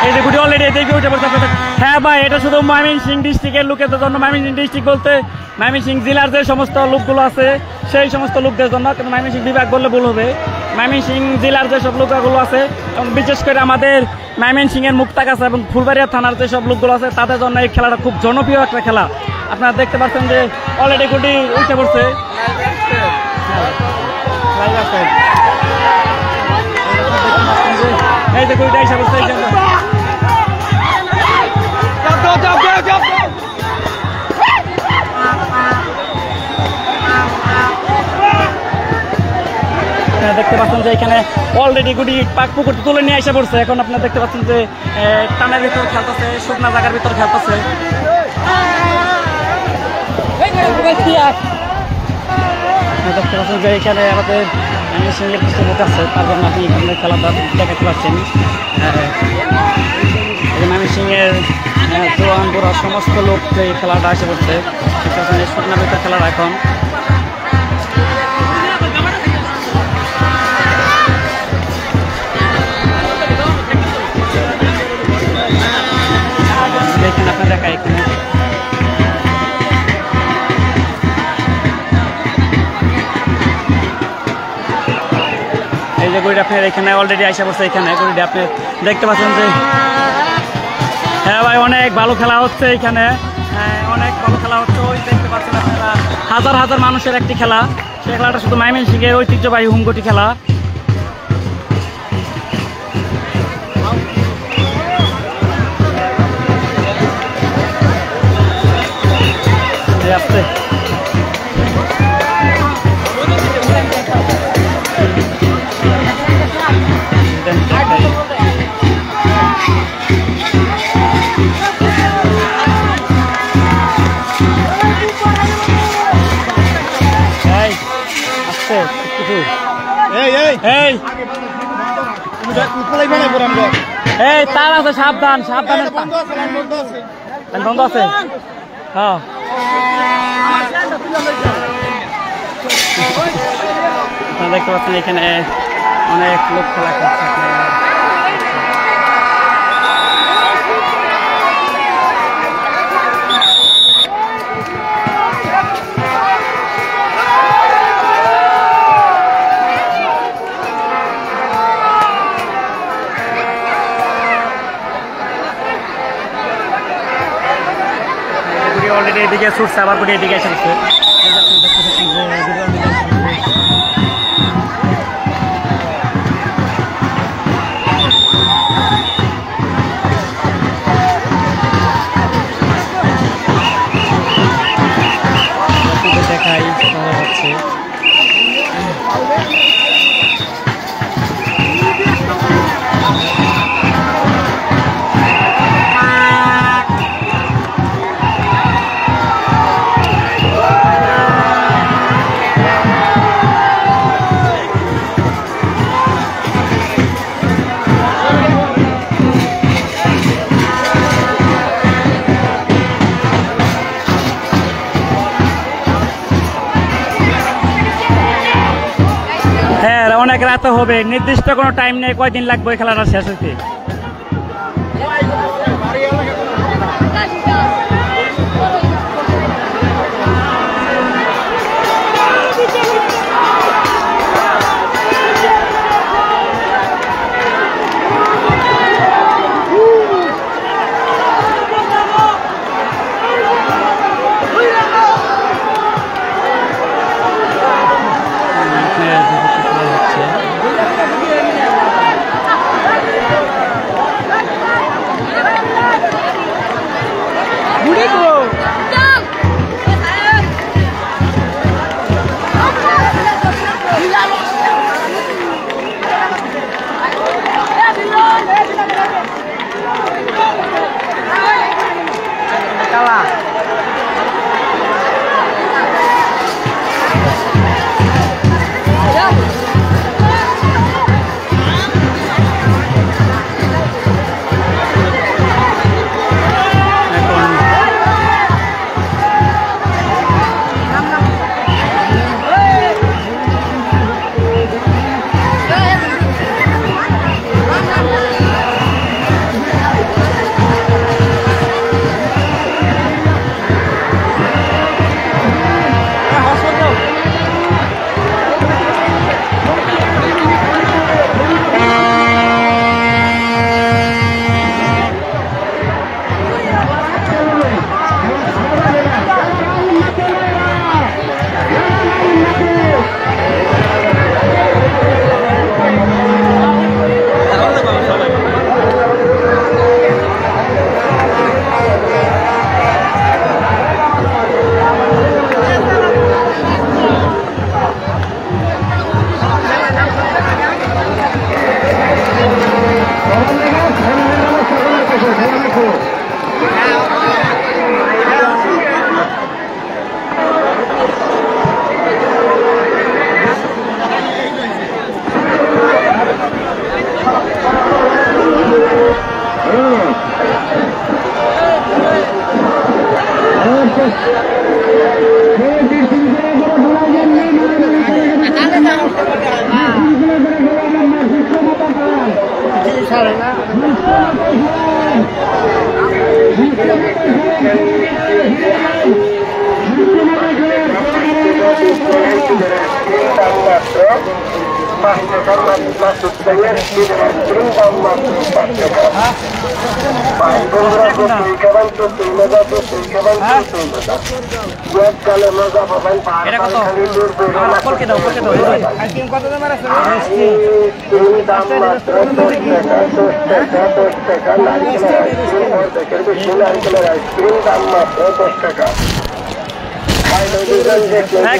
এই যে গুটি অলরেডি দেখে উঠে পড়ছে। হ্যাঁ ভাই, এটা শুধু ময়মনসিংহ ডিস্ট্রিক্টের লোকেদের জন্য। ময়মনসিংহ ডিস্ট্রিক্ট বলতে ময়মনসিংহ জেলার যে সমস্ত লোকগুলো আছে সেই সমস্ত লোকদের জন্য, কিন্তু ময়মনসিংহ বিভাগ বললে ভুল হবে। ময়মনসিংহ জেলার যেসব লোকগুলো আছে এবং বিশেষ করে আমাদের ময়মনসিংহের মুক্তাগাছা এবং ফুলবাড়িয়া থানার যেসব লোকগুলো আছে তাদের জন্য এই খেলাটা খুব জনপ্রিয় একটা খেলা। আপনারা দেখতে পাচ্ছেন যে অলরেডি গুটি উঠে পড়ছে। এই যে গুটিটা এসে পড়ছে। দেখতে পাচ্ছেন যে এখানে অলরেডি গুটি পাক পুকুর তুলে নিয়ে এসে পড়ছে। এখন আপনারা দেখতে পাচ্ছেন যে টানের ভিতর খেলতেছে, শুকনা জায়গার ভিতর খেলতেছে। দেখতে পাচ্ছেন যে এখানে আমাদের ময়মনসিংহের কিছু লোক আছে, তার জন্য আপনি এখানে খেলাটা দেখাতে পাচ্ছেন। ময়মনসিংহের জোয়ান বুড়া সমস্ত লোক এই খেলাটা এসে পড়ছে। দেখতে পাচ্ছেন এই শুকনার ভিতর খেলাটা এখন। দেখেন আপনার দেখা এখানে এই যে গরুটা আপনার এখানে অলরেডি আইসা পড়ছে। এখানে গরুটা আপনি দেখতে পাচ্ছেন যে হ্যাঁ ভাই, অনেক ভালো খেলা হচ্ছে এখানে, অনেক ভালো খেলা হচ্ছে। ওই দেখতে পাচ্ছেন আপনারা হাজার হাজার মানুষের একটি খেলা। সেই খেলাটা শুধু ময়মনসিংহের ঐতিহ্যবাহী হুমগুটি খেলা। আসছে তার আছে, সাবধান সাবধানের বন্ধ আছে। হ্যাঁ দেখতে পাচ্ছেন এখানে অনেক লোক খেলা করছে। অলরেডি এদিকে ছুটছে, আবার গুটি এদিকে এসে পড়ছে। দেখাই হচ্ছে অনেক রাত হবে, নির্দিষ্ট কোনো টাইম নেই কয়দিন লাগবে খেলাটা শেষ হইতে।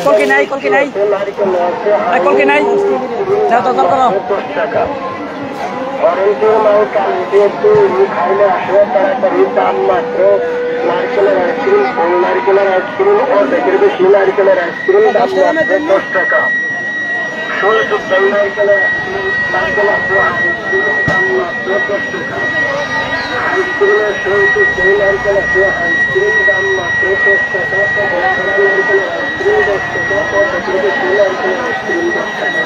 কলকি নাই কলকি নাই কলকি নাই যাও তো জল করো অরেঞ্জের মাল কালকে খাইলে আসলে তাড়াতাড়ি দাম মাত্র নারকেলের আইসক্রিম ফুল নারকেলের আইসক্রিম অর্ধেকের বেশি নারকেলের আইসক্রিম দাম মাত্র 10 টাকা ষোলযুক্ত নারকেলের আইসক্রিম নারকেল আছে আইসক্রিম দাম মাত্র 10 টাকা আইসক্রিমের ষোলযুক্ত নারকেল আছে আইসক্রিম দাম মাত্র 10 টাকা নারকেলের আইসক্রিম 10 টাকা অর্ধেকের বেশি নারকেলের আইসক্রিম 10 টাকা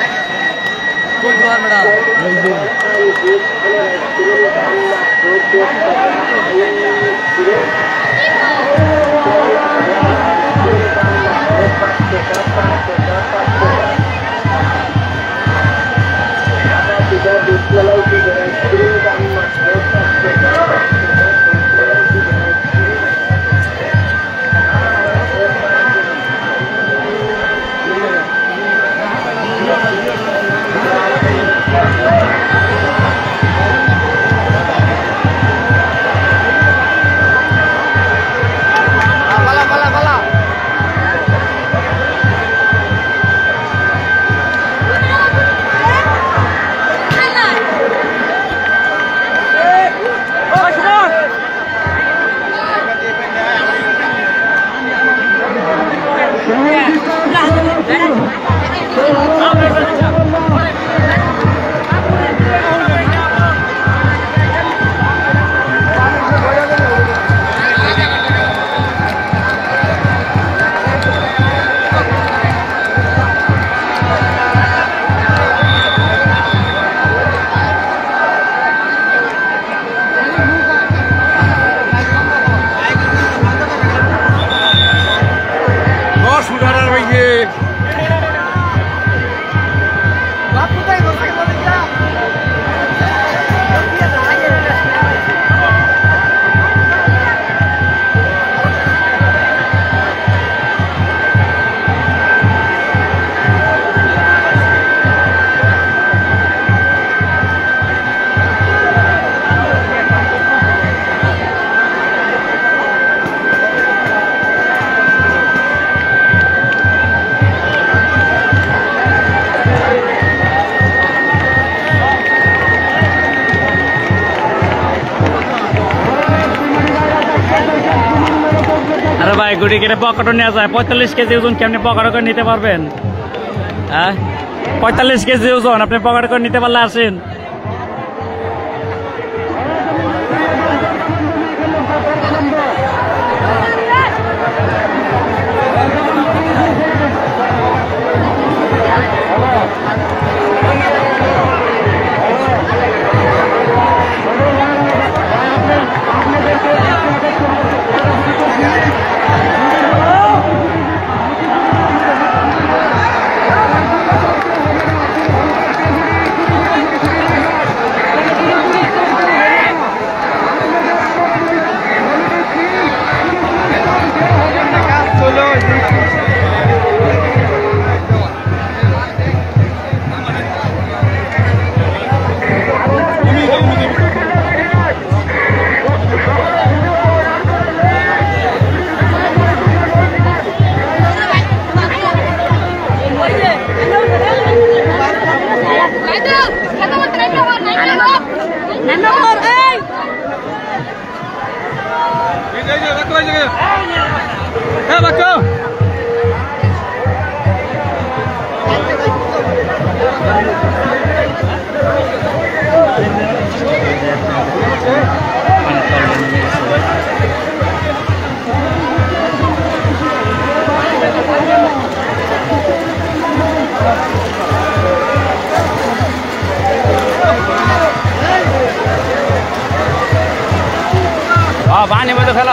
ভাই গুড়ি কেটে পকেটও নেওয়া যায় 45 কেজি ওজন কেমনি পকেট করে নিতে পারবেন? হ্যাঁ 45 কেজি ওজন আপনি পকেট করে নিতে পারলে আসেন।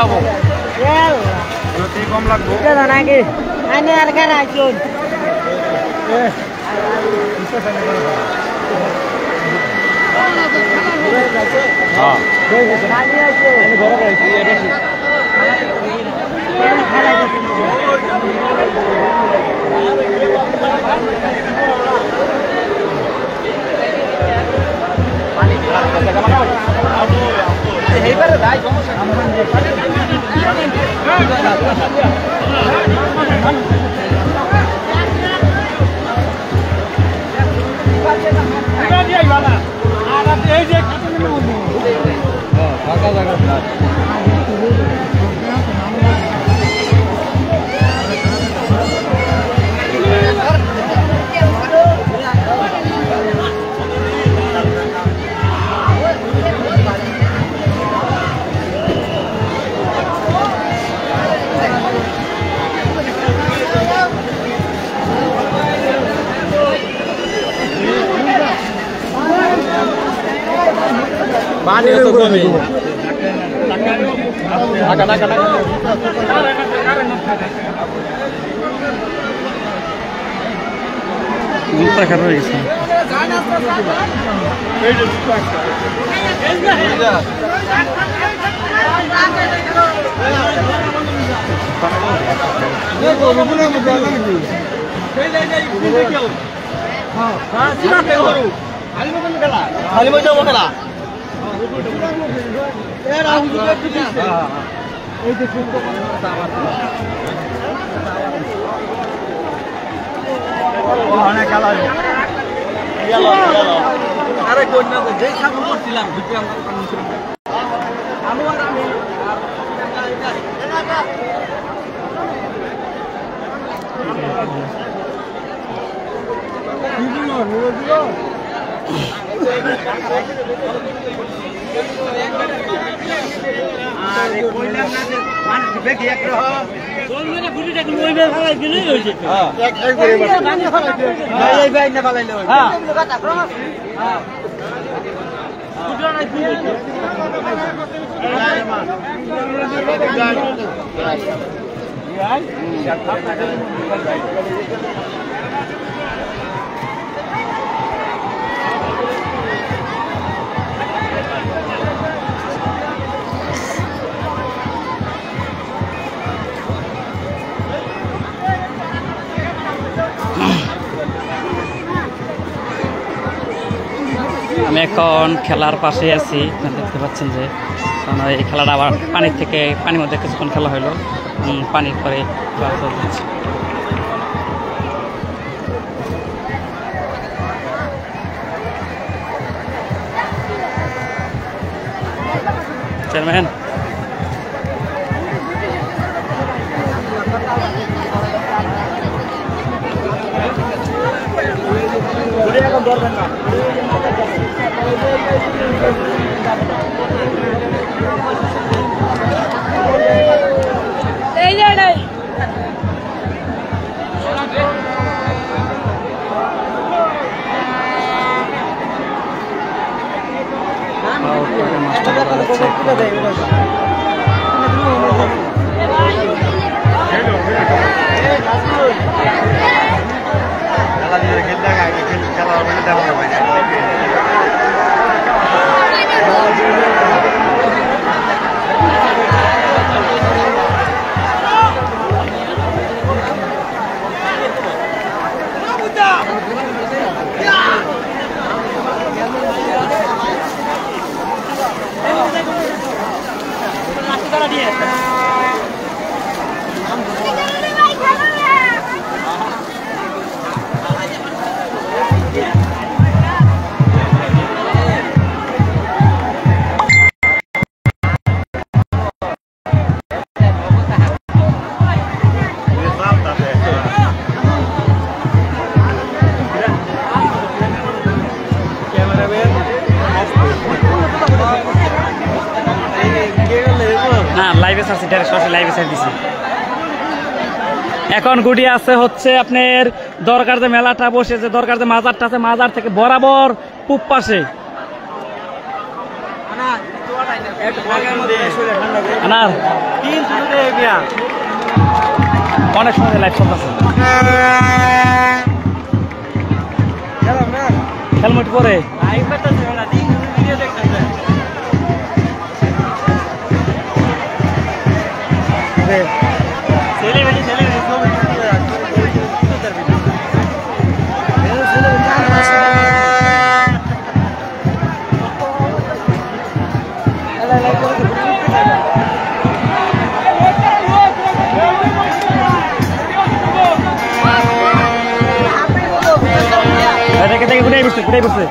যাবো কম লাগবো আমি এখন খেলার পাশে আছি, দেখতে পাচ্ছেন যে এই খেলাটা আবার পানির মধ্যে কিছুক্ষণ খেলা হলো, পানির পরে চেয়ারম্যান এখন গুটি আছে হচ্ছে আপনার দরকার যে মেলাটা বসেছে, দরকার যে মাজারটা আছে, মাজার থেকে বরাবর পূব পাশে আনার অনেক সময় লাইভ চলতেছে হেলমেট পরে কোথায় বসছে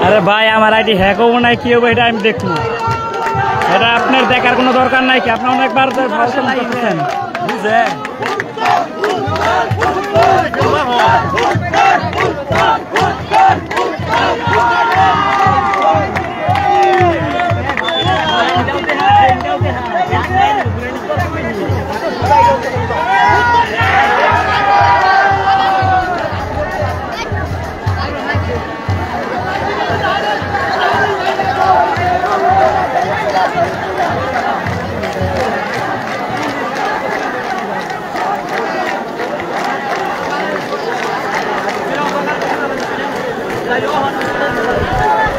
আরে ভাই আমার আইডি হ্যাক হবো না কি হবো এটা আমি দেখবো এটা আপনার দেখার কোনো দরকার নাই কি আপনি অনেকবার করতেছেন বুঝলেন Ayo,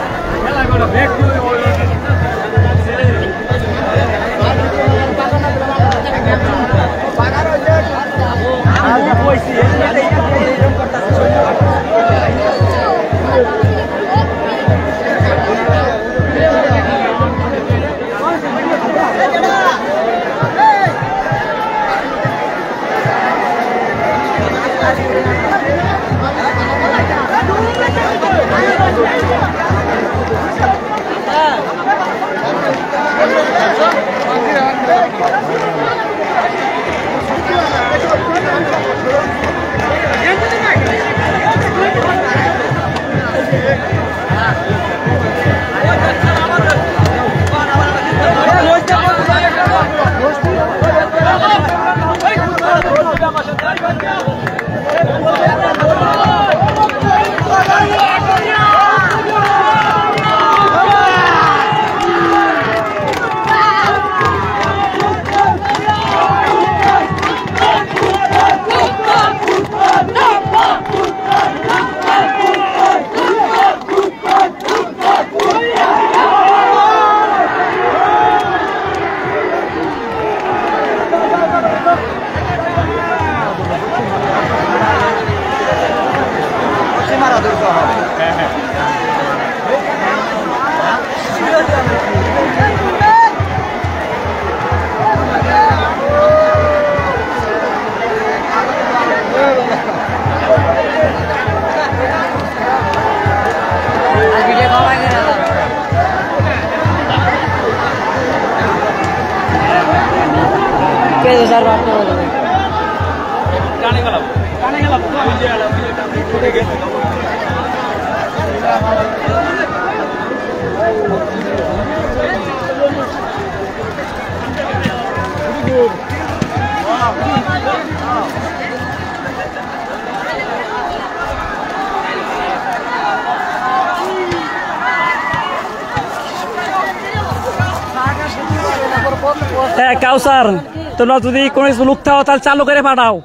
কাউসার তোমরা যদি কোনো কিছু লুক থাও তাহলে চালু করে পাঠাও।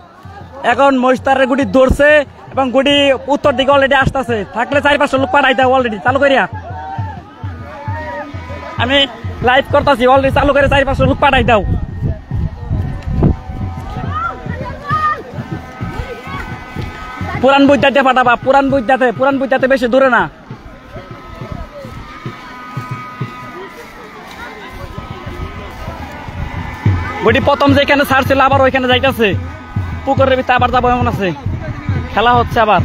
এখন মহিষতারের গুটি ধরছে এবং গুটি উত্তর দিকে অলরেডি আসতেছে, থাকলে 4-5 লোক পাঠাই দাও অলরেডি চালু করিয়া। আমি লাইভ করতেছি, অলরেডি চালু করে 4-5 লোক পাঠাই দাও। পুরান বৈদ্যাতে পাঠাবা, পুরান বৈদ্যাতে বেশি দূরে না। গুটি প্রথম যেখানে ছাড়ছিল আবার ওইখানে যাইতেছে, পুকুরের ভিতরে আবার যাবো এমন আছে, খেলা হচ্ছে আবার।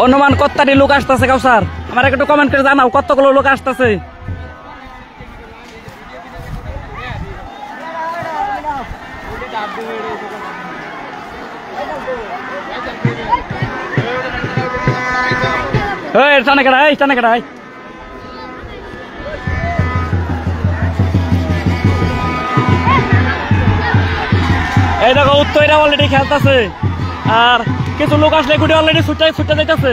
অনুমান কতটি লোক আসতেছে কাউসার? আমার একটু কমেন্ট করে জানাও কতগুলো লোক আসতেছে। টানে কেডাই এই দেখো উত্তরটা অলরেডি খেলতেছে, আর কিছু লোক আসলে গুটি অলরেডি ছুটে যাইতেছে।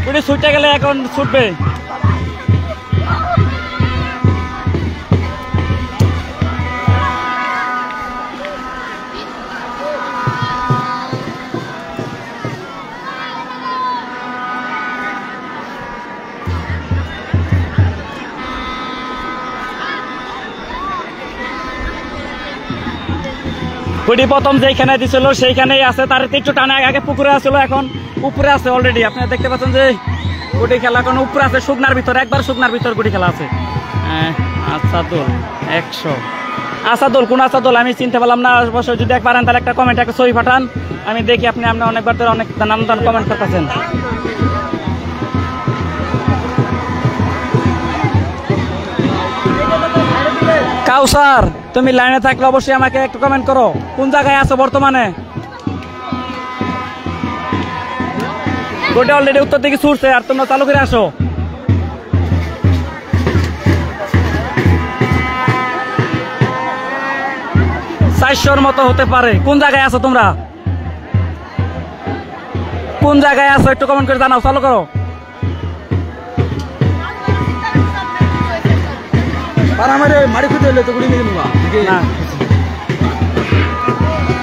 গুটি ছুটে গেলে এখন ছুটবে। গুটি প্রথম যেখানে দিছিল সেইখানেই আছে, তার একটু টানে আগে পুকুরে আসছিল, এখন উপরে আছে অলরেডি। আপনারা দেখতে পাচ্ছেন যে গুটি খেলা এখন উপরে আছে, শুকনার ভিতর, একবার শুকনার ভিতর গুটি খেলা আছে। আসাদুল 100, আসাদুল কোন আসাদুল আমি চিনতে পারলাম না। অবশ্যই যদি পারেন তাহলে একটা কমেন্ট, একটা ছবি পাঠান, আমি দেখি। আপনি অনেকবার ধরে অনেক নানান কমেন্ট করতেছেন। কাউসার তুমি লাইনে থাকলে অবশ্যই আমাকে একটু কমেন্ট করো, কোন জায়গায় আছো বর্তমানে। গোটা অলরেডি উত্তর দিকে ছুটছে, আর তোমরা চালু করে আসো। চারশোর মতো হতে পারে। কোন জায়গায় আছো তোমরা, কোন জায়গায় আছো একটু কমেন্ট করে জানাও, চালু করো।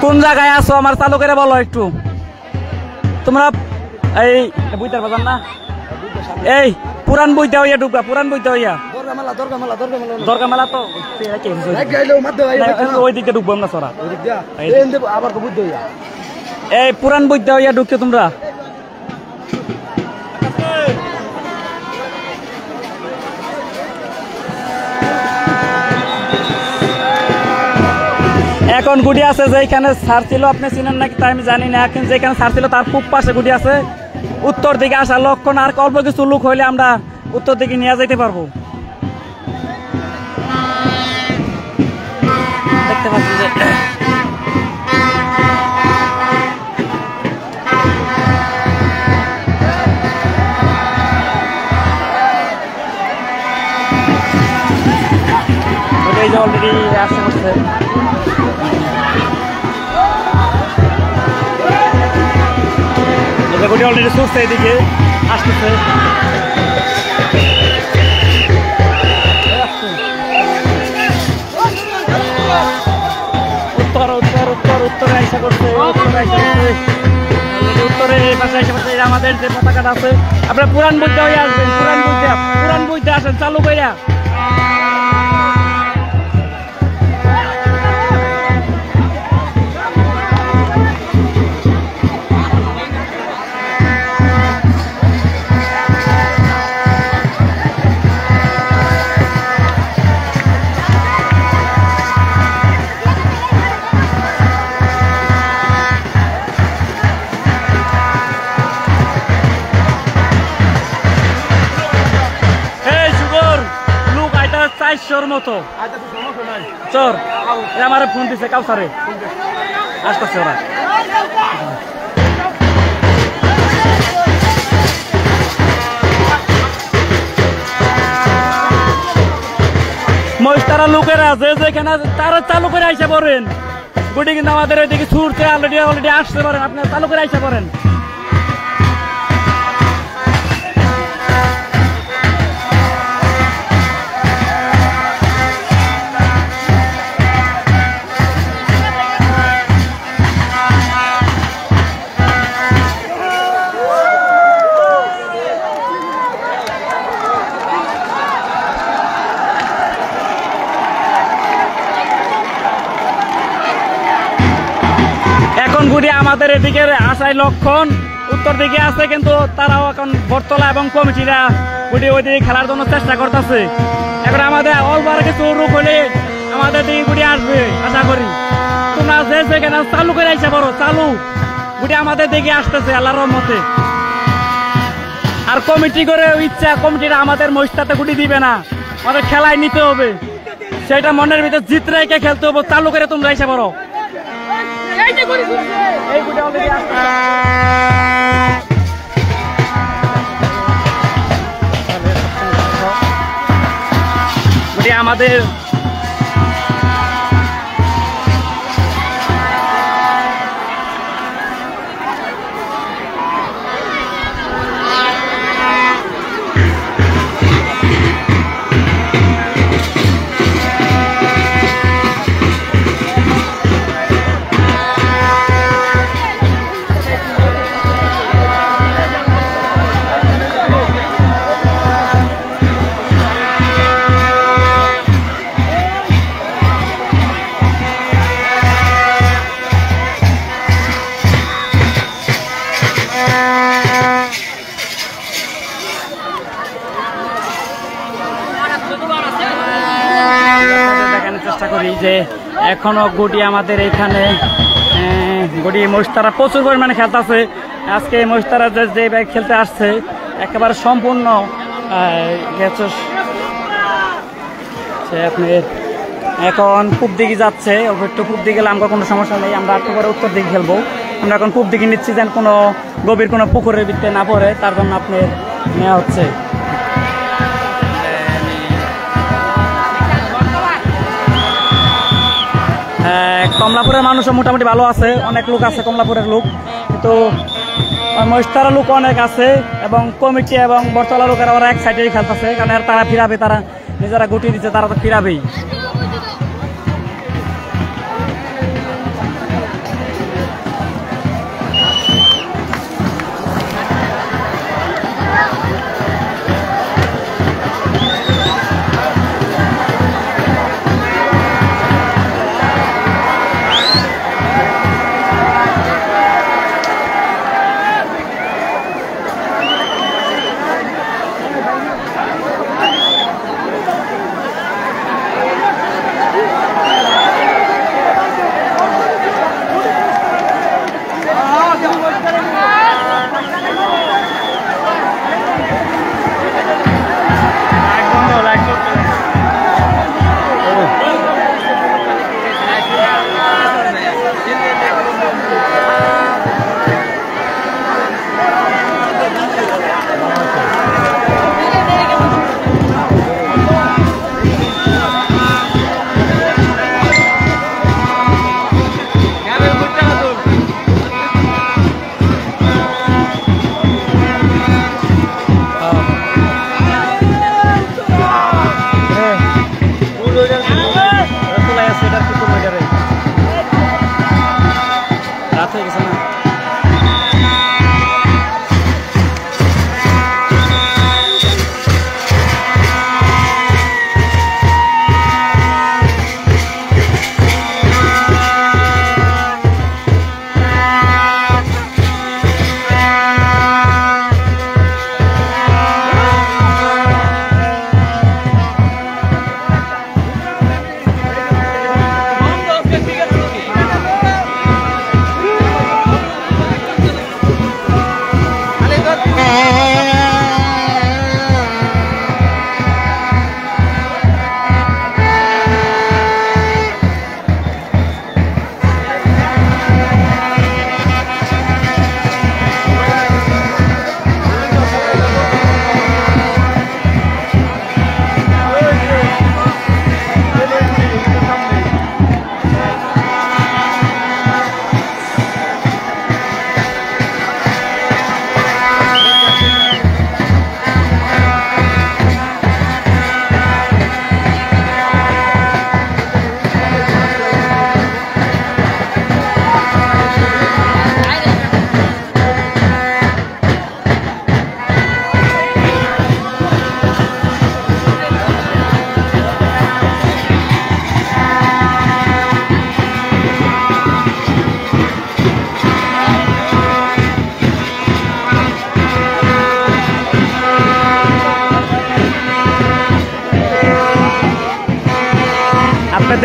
কোন জায়গায় আছো আমার চালু করে বলো একটু। তোমরা এই বুঝতে পারবেন না, এই পুরান বইতে হইয়া ঢুকবা, পুরান বইতে হইয়া দরগা মেলা তো ওই দিকে ঢুকবো আমরা সরা। এই পুরান বইতে হইয়া ঢুকছো তোমরা। এখন গুটি আছে যেখানে সার ছিল, আপনি চিনেন নাকি তাই আমি জানি না। এখন যেখানে সার ছিল তার খুব পাশে গুটি আছে, উত্তর দিকে আসার লক্ষণ। আর অল্প কিছু লোক হইলে আমরা উত্তর দিকে নিয়ে যেতে পারবো। দেখতে পাচ্ছেন যে অলরেডি আসতে করছে। গুটি অলরেডি ছুটছে, এদিকে আসতেছে। উত্তর উত্তর উত্তর উত্তরে আইসা করছে, উত্তরে এই পাশে আইসা করছে। আমাদের যে পতাকাটা আছে, আপনারা পুরান বইতে হয়ে আসবেন, পুরান বইতে আসেন চালু কইরা। মতো চোর আমার ফোন দিছে কাউসারে, আসতেছে ওরা। মহিষতারা লোকেরা যেখানে তারা চালু করে আইসা পড়েন। গুটি কিন্তু আমাদের ওইদিকে ছুটতে অলরেডি আসতে পারেন, আপনারা চালু করে আইসা পড়েন। গুটি আমাদের এদিকে আসায় লক্ষণ উত্তর দিকে আছে, কিন্তু তারাও এখন বটতলা এবং কমিটিরা গুটি ওইদিকে খেলার জন্য চেষ্টা করতেছে। এখন আমাদের অল্প আর কিছু রূপ হলে আমাদের দিকে গুটি আসবে আশা করি। তোমরা যে সেখানে চালু করে আইসা বড় চালু গুটি আমাদের দিকে আসতেছে আল্লাহর রহমতে। আর কমিটি করে ইচ্ছা কমিটিরা আমাদের মহিষটাতে গুটি দিবে না, আমাদের খেলায় নিতে হবে, সেটা মনের ভিতরে জিত রেখে খেলতে হবে। চালু করে তোমরা আইসা বড় আমাদের চেষ্টা করি যে এখনো গুটি আমাদের এখানে গুটি মহিষতারা প্রচুর পরিমাণে খেলতেছে। আজকে মহিষতারা যে ব্যাগ খেলতে আসছে একেবারে সম্পূর্ণ আপনি এখন পূব দিকে যাচ্ছে, একটু পূব দিকে গেলে আমরা কোনো সমস্যা নেই, আমরা একটু পরে উত্তর দিকে খেলবো। আমরা এখন পূব দিকে নিচ্ছি যেন কোনো গভীর কোনো পুকুরের ভিতরে না পড়ে, তার জন্য আপনার নেওয়া হচ্ছে। কমলাপুরের মানুষও মোটামুটি ভালো আছে, অনেক লোক আছে কমলাপুরের লোক, কিন্তু মহিষতারা লোক অনেক আছে এবং কমিটি এবং বটতলা লোকেরা ওরা এক সাইডেই খেলতেছে, কারণ তারা ফিরাবে, তারা নিজেরা গুটি দিচ্ছে, তারা তো ফিরাবেই।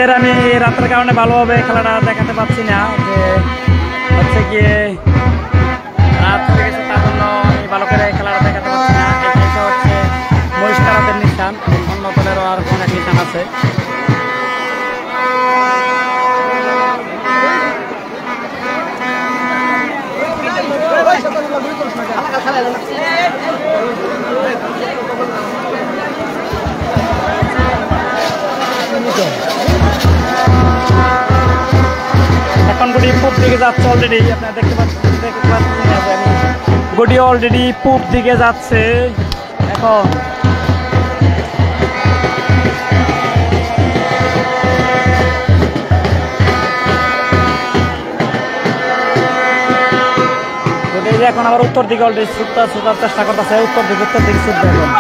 আপনাদের আমি রাতের কারণে ভালোভাবে খেলাটা দেখাতে পারছি না, যে হচ্ছে গিয়ে রাত হয়ে গেছে, তার জন্য আমি ভালো করে খেলাটা দেখাতে পারছি না। এটা হচ্ছে মহিষতারাদের নিশান, অন্য দলেরও আর অনেক নিশান আছে। এখন গুটি পূব দিকে যাচ্ছে অলরেডি, আপনারা দেখতে পাচ্ছেন গুটি অলরেডি পূব দিকে যাচ্ছে। এখন এখন আবার উত্তর দিকে অলরেডি ছুটার চেষ্টা করতেছে, উত্তর দিকে ছুটবে এখন।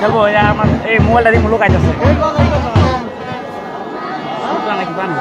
খেলবো আমার এই মোবাইলটা দিয়ে লোক আইতেছে নাকি পানি